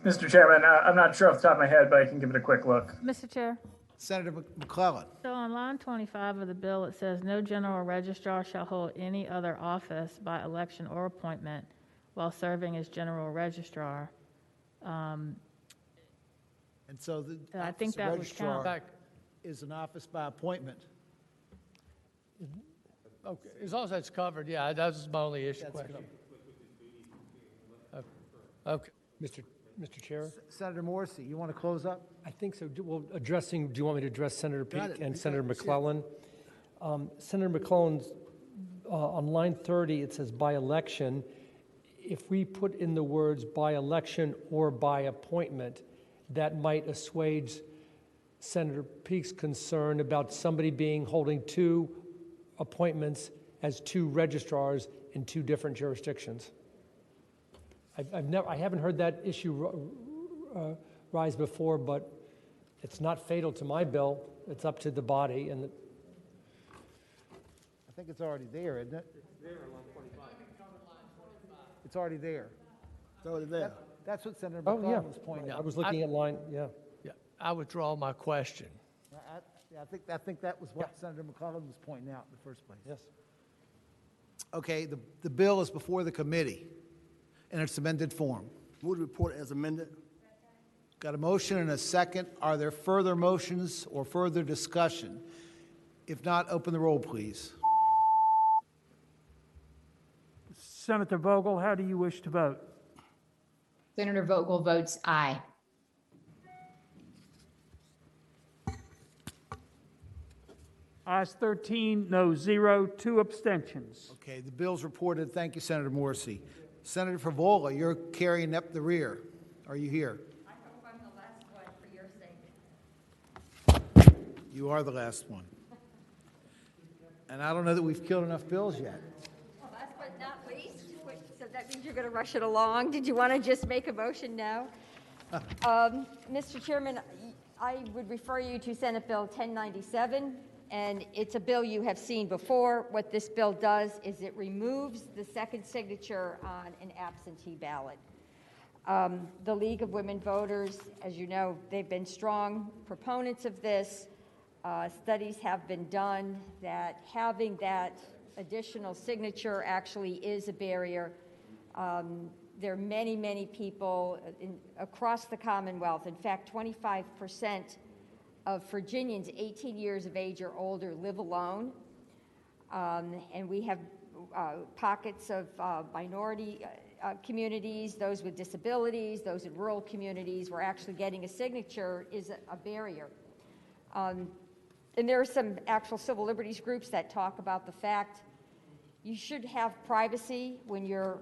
Mr. Chairman, I'm not sure off the top of my head, but I can give it a quick look. Mr. Chair. Senator McClellan. So on line 25 of the bill, it says, "No general registrar shall hold any other office by election or appointment while serving as general registrar." And so the I think office of that would registrar count. is an office by appointment. Okay, as long as that's covered, yeah, that was my only issue question. Okay, Mr. Chair? Senator Morrissey, you want to close up? I think so. Do you want me to address Senator Got Peake it. and You Senator got it. McClellan? Senator McClellan's, on line 30, it says by election. If we put in the words by election or by appointment, that might assuage Senator Peake's concern about somebody holding two appointments as two registrars in two different jurisdictions. I haven't heard that issue rise before, but it's not fatal to my bill. It's up to the body. And I think it's already there, isn't it? It's there on line 25. It's already there. It's already there. That's what Senator oh, McClellan yeah. was pointing I out. was looking at line, yeah. Yeah, I withdraw my question. I think that was what Senator McClellan was pointing out in the first place. Yes. Okay, the bill is before the committee in its amended form. Move the report as amended. Got a motion and a second. Are there further motions or further discussion? If not, open the roll, please. Senator Vogel, how do you wish to vote? Senator Vogel votes aye. Ayes 13, no 0, 2 abstentions. Okay, the bill's reported. Thank you, Senator Morrissey. Senator Favola, you're carrying up the rear. Are you here? I hope I'm the last one for your sake. You are the last one. And I don't know that we've killed enough bills yet. Well, last but not least, so that means you're going to rush it along. Did you want to just make a motion now? Mr. Chairman, I would refer you to Senate Bill 1097, and it's a bill you have seen before. What this bill does is it removes the second signature on an absentee ballot. The League of Women Voters, as you know, they've been strong proponents of this. Studies have been done that having that additional signature actually is a barrier. There are many, many people across the Commonwealth. In fact, 25% of Virginians 18 years of age or older live alone. And we have pockets of minority communities, those with disabilities, those in rural communities, where actually getting a signature is a barrier. And there are some actual civil liberties groups that talk about the fact you should have privacy when you're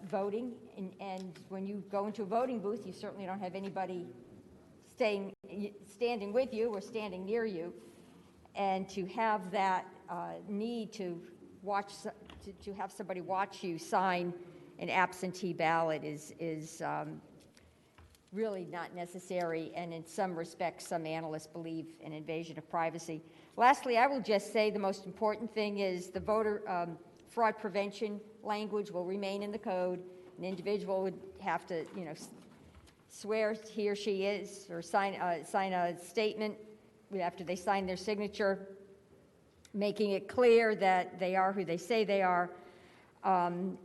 voting, and when you go into a voting booth, you certainly don't have anybody standing with you or standing near you, and to have that need to watch, to have somebody watch you sign an absentee ballot is really not necessary, and in some respects, some analysts believe an invasion of privacy. Lastly, I will just say the most important thing is the voter fraud prevention language will remain in the code. An individual would have to, swear he or she is, or sign a statement after they sign their signature, making it clear that they are who they say they are.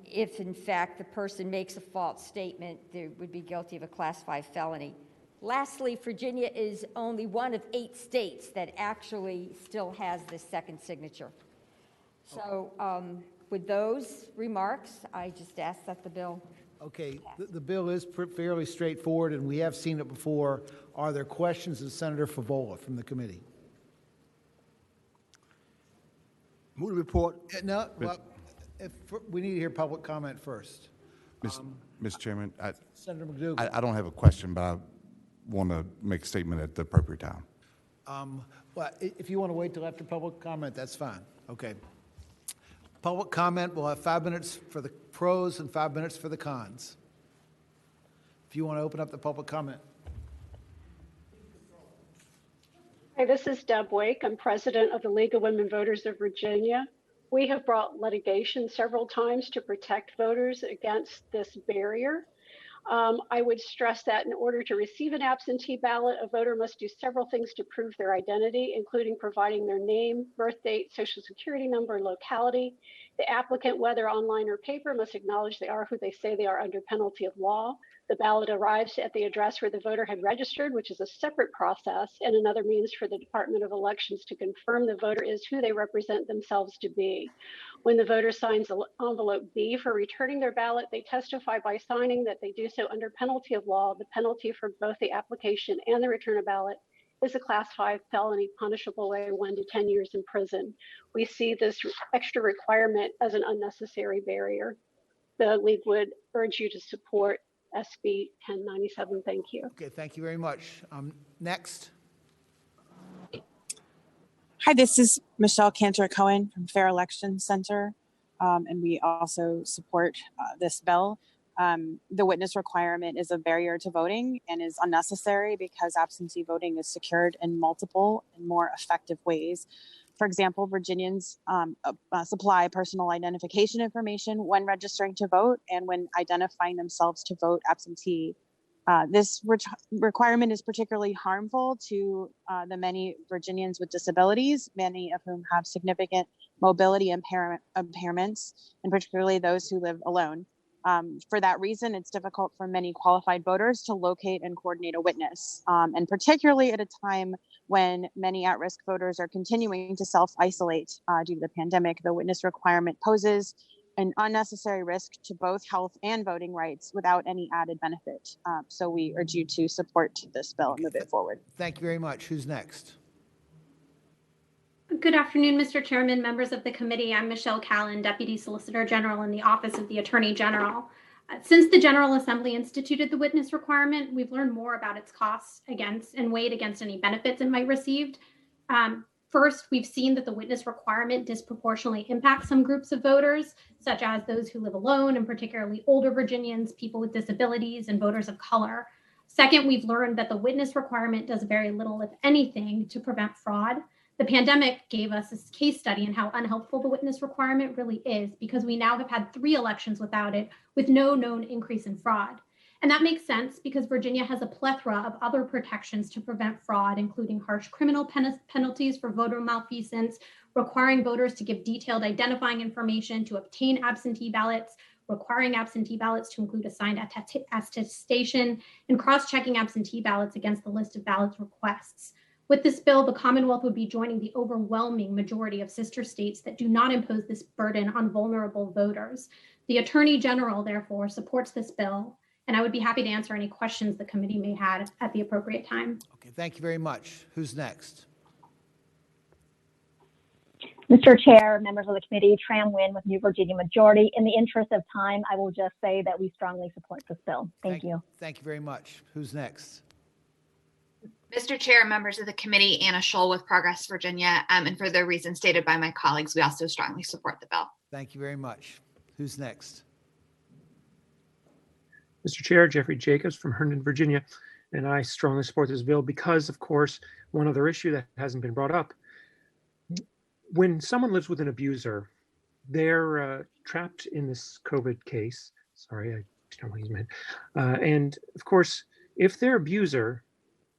If in fact the person makes a false statement, they would be guilty of a Class 5 felony. Lastly, Virginia is only one of 8 states that actually still has this second signature. So with those remarks, I just ask that the bill. Okay, the bill is fairly straightforward, and we have seen it before. Are there questions of Senator Favola from the committee? Move the report. No, well, we need to hear public comment first. Mr. Chairman, Senator McDougal. I don't have a question, but I want to make a statement at the appropriate time. Well, if you want to wait till after public comment, that's fine. Okay. Public comment, we'll have 5 minutes for the pros and 5 minutes for the cons. If you want to open up the public comment. Hi, this is Deb Wake. I'm president of the League of Women Voters of Virginia. We have brought litigation several times to protect voters against this barrier. I would stress that in order to receive an absentee ballot, a voter must do several things to prove their identity, including providing their name, birth date, social security number, and locality. The applicant, whether online or paper, must acknowledge they are who they say they are under penalty of law. The ballot arrives at the address where the voter had registered, which is a separate process and another means for the Department of Elections to confirm the voter is who they represent themselves to be. When the voter signs envelope B for returning their ballot, they testify by signing that they do so under penalty of law. The penalty for both the application and the return of ballot is a Class 5 felony punishable by 1 to 10 years in prison. We see this extra requirement as an unnecessary barrier. The League would urge you to support SB 1097. Thank you. Okay, thank you very much. Next. Hi, this is Michelle Cantor-Cohen from Fair Election Center, and we also support this bill. The witness requirement is a barrier to voting and is unnecessary because absentee voting is secured in multiple and more effective ways. For example, Virginians supply personal identification information when registering to vote and when identifying themselves to vote absentee. This requirement is particularly harmful to the many Virginians with disabilities, many of whom have significant mobility impairments, and particularly those who live alone. For that reason, it's difficult for many qualified voters to locate and coordinate a witness, and particularly at a time when many at-risk voters are continuing to self-isolate due to the pandemic. The witness requirement poses an unnecessary risk to both health and voting rights without any added benefit. So we urge you to support this bill and move it forward. Thank you very much. Who's next? Good afternoon, Mr. Chairman, members of the committee. I'm Michelle Callan, Deputy Solicitor General in the Office of the Attorney General. Since the General Assembly instituted the witness requirement, we've learned more about its costs and weighed against any benefits it might receive. First, we've seen that the witness requirement disproportionately impacts some groups of voters, such as those who live alone, and particularly older Virginians, people with disabilities, and voters of color. Second, we've learned that the witness requirement does very little, if anything, to prevent fraud. The pandemic gave us a case study in how unhelpful the witness requirement really is, because we now have had 3 elections without it, with no known increase in fraud. And that makes sense because Virginia has a plethora of other protections to prevent fraud, including harsh criminal penalties for voter malfeasance, requiring voters to give detailed identifying information to obtain absentee ballots, requiring absentee ballots to include a signed attestation, and cross-checking absentee ballots against the list of ballots requests. With this bill, the Commonwealth would be joining the overwhelming majority of sister states that do not impose this burden on vulnerable voters. The Attorney General, therefore, supports this bill, and I would be happy to answer any questions the committee may have at the appropriate time. Okay, thank you very much. Who's next? Mr. Chair, members of the committee, Tram Nguyen with New Virginia Majority. In the interest of time, I will just say that we strongly support this bill. Thank you. Thank you very much. Who's next? Mr. Chair, members of the committee, Anna Scholl with Progress Virginia, and for the reasons stated by my colleagues, we also strongly support the bill. Thank you very much. Who's next? Mr. Chair, Jeffrey Jacobs from Herndon, Virginia, and I strongly support this bill because, of course, one other issue that hasn't been brought up. When someone lives with an abuser, they're trapped in this COVID case. Sorry, I don't want to use my head. And of course, if their abuser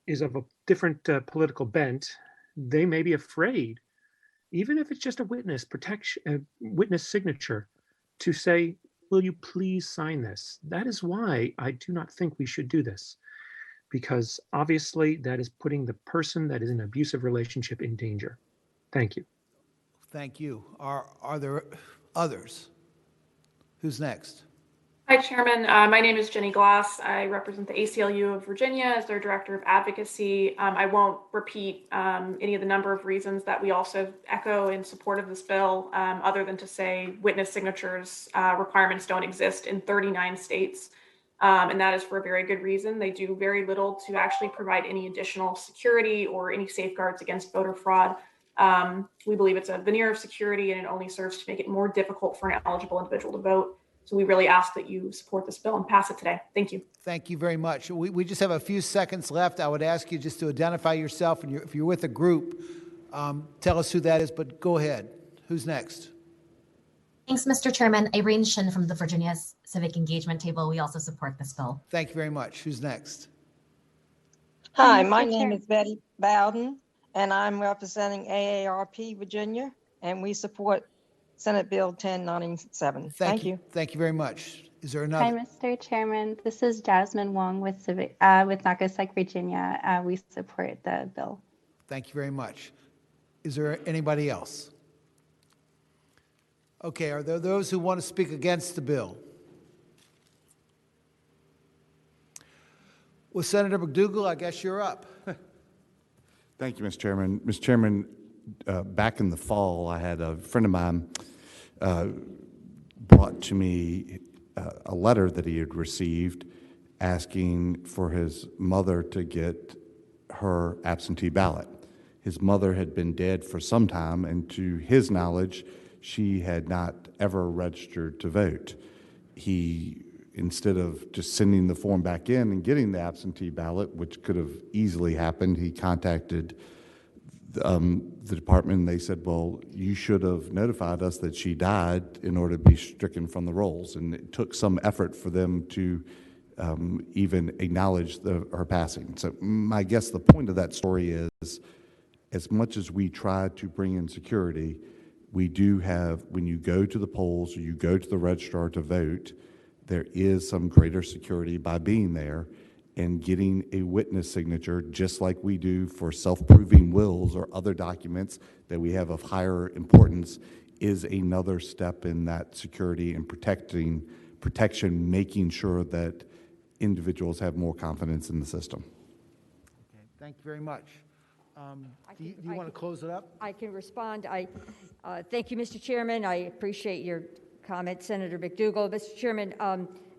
is of a different political bent, they may be afraid, even if it's just a witness signature, to say, will you please sign this? That is why I do not think we should do this, because obviously that is putting the person that is in an abusive relationship in danger. Thank you. Thank you. Are there others? Who's next? Hi, Chairman. My name is Jenny Glass. I represent the ACLU of Virginia as their Director of Advocacy. I won't repeat any of the number of reasons that we also echo in support of this bill, other than to say witness signatures requirements don't exist in 39 states. And that is for a very good reason. They do very little to actually provide any additional security or any safeguards against voter fraud. We believe it's a veneer of security, and it only serves to make it more difficult for an eligible individual to vote. So we really ask that you support this bill and pass it today. Thank you. Thank you very much. We just have a few seconds left. I would ask you just to identify yourself, and if you're with a group, tell us who that is, but go ahead. Who's next? Thanks, Mr. Chairman. Irene Shin from the Virginia Civic Engagement Table. We also support this bill. Thank you very much. Who's next? Hi, my name is Betty Bowden, and I'm representing AARP Virginia, and we support Senate Bill 1097. Thank you. Thank you very much. Is there another? Hi, Mr. Chairman. This is Jasmine Wong with Nagasaki, Virginia. We support the bill. Thank you very much. Is there anybody else? Okay, are there those who want to speak against the bill? Well, Senator McDougal, I guess you're up. Thank you, Mr. Chairman. Mr. Chairman, back in the fall, I had a friend of mine brought to me a letter that he had received asking for his mother to get her absentee ballot. His mother had been dead for some time, and to his knowledge, she had not ever registered to vote. He, instead of just sending the form back in and getting the absentee ballot, which could have easily happened, he contacted the department, and they said, well, you should have notified us that she died in order to be stricken from the rolls. And it took some effort for them to even acknowledge her passing. So I guess the point of that story is, as much as we try to bring in security, we do have, when you go to the polls or you go to the registrar to vote, there is some greater security by being there and getting a witness signature, just like we do for self-proving wills or other documents that we have of higher importance, is another step in that security and protection, making sure that individuals have more confidence in the system. Okay, thank you very much. Do you want to close it up? I can respond. Thank you, Mr. Chairman. I appreciate your comment, Senator McDougal. Mr. Chairman,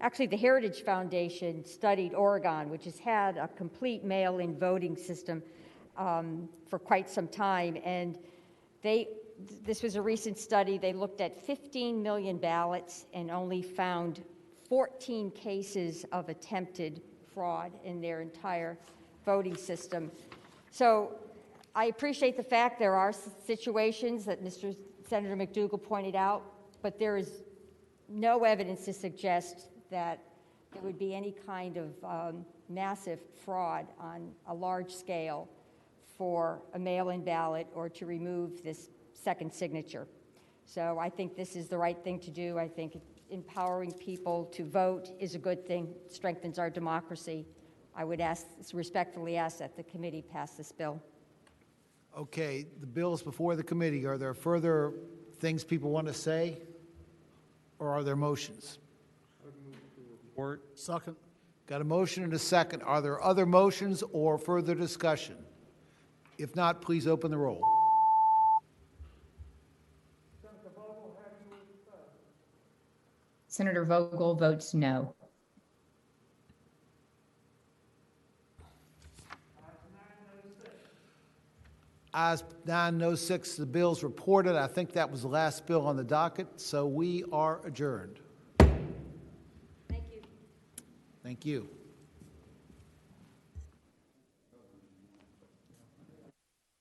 actually the Heritage Foundation studied Oregon, which has had a complete mail-in voting system for quite some time. And this was a recent study. They looked at 15 million ballots and only found 14 cases of attempted fraud in their entire voting system. So I appreciate the fact there are situations that Senator McDougal pointed out, but there is no evidence to suggest that there would be any kind of massive fraud on a large scale for a mail-in ballot or to remove this second signature. So I think this is the right thing to do. I think empowering people to vote is a good thing, strengthens our democracy. I would respectfully ask that the committee pass this bill. Okay, the bill is before the committee. Are there further things people want to say, or are there motions? Second. Got a motion and a second. Are there other motions or further discussion? If not, please open the roll. Senator Vogel votes no. Ayes 9, no 6, the bill's reported. I think that was the last bill on the docket, so we are adjourned. Thank you. Thank you.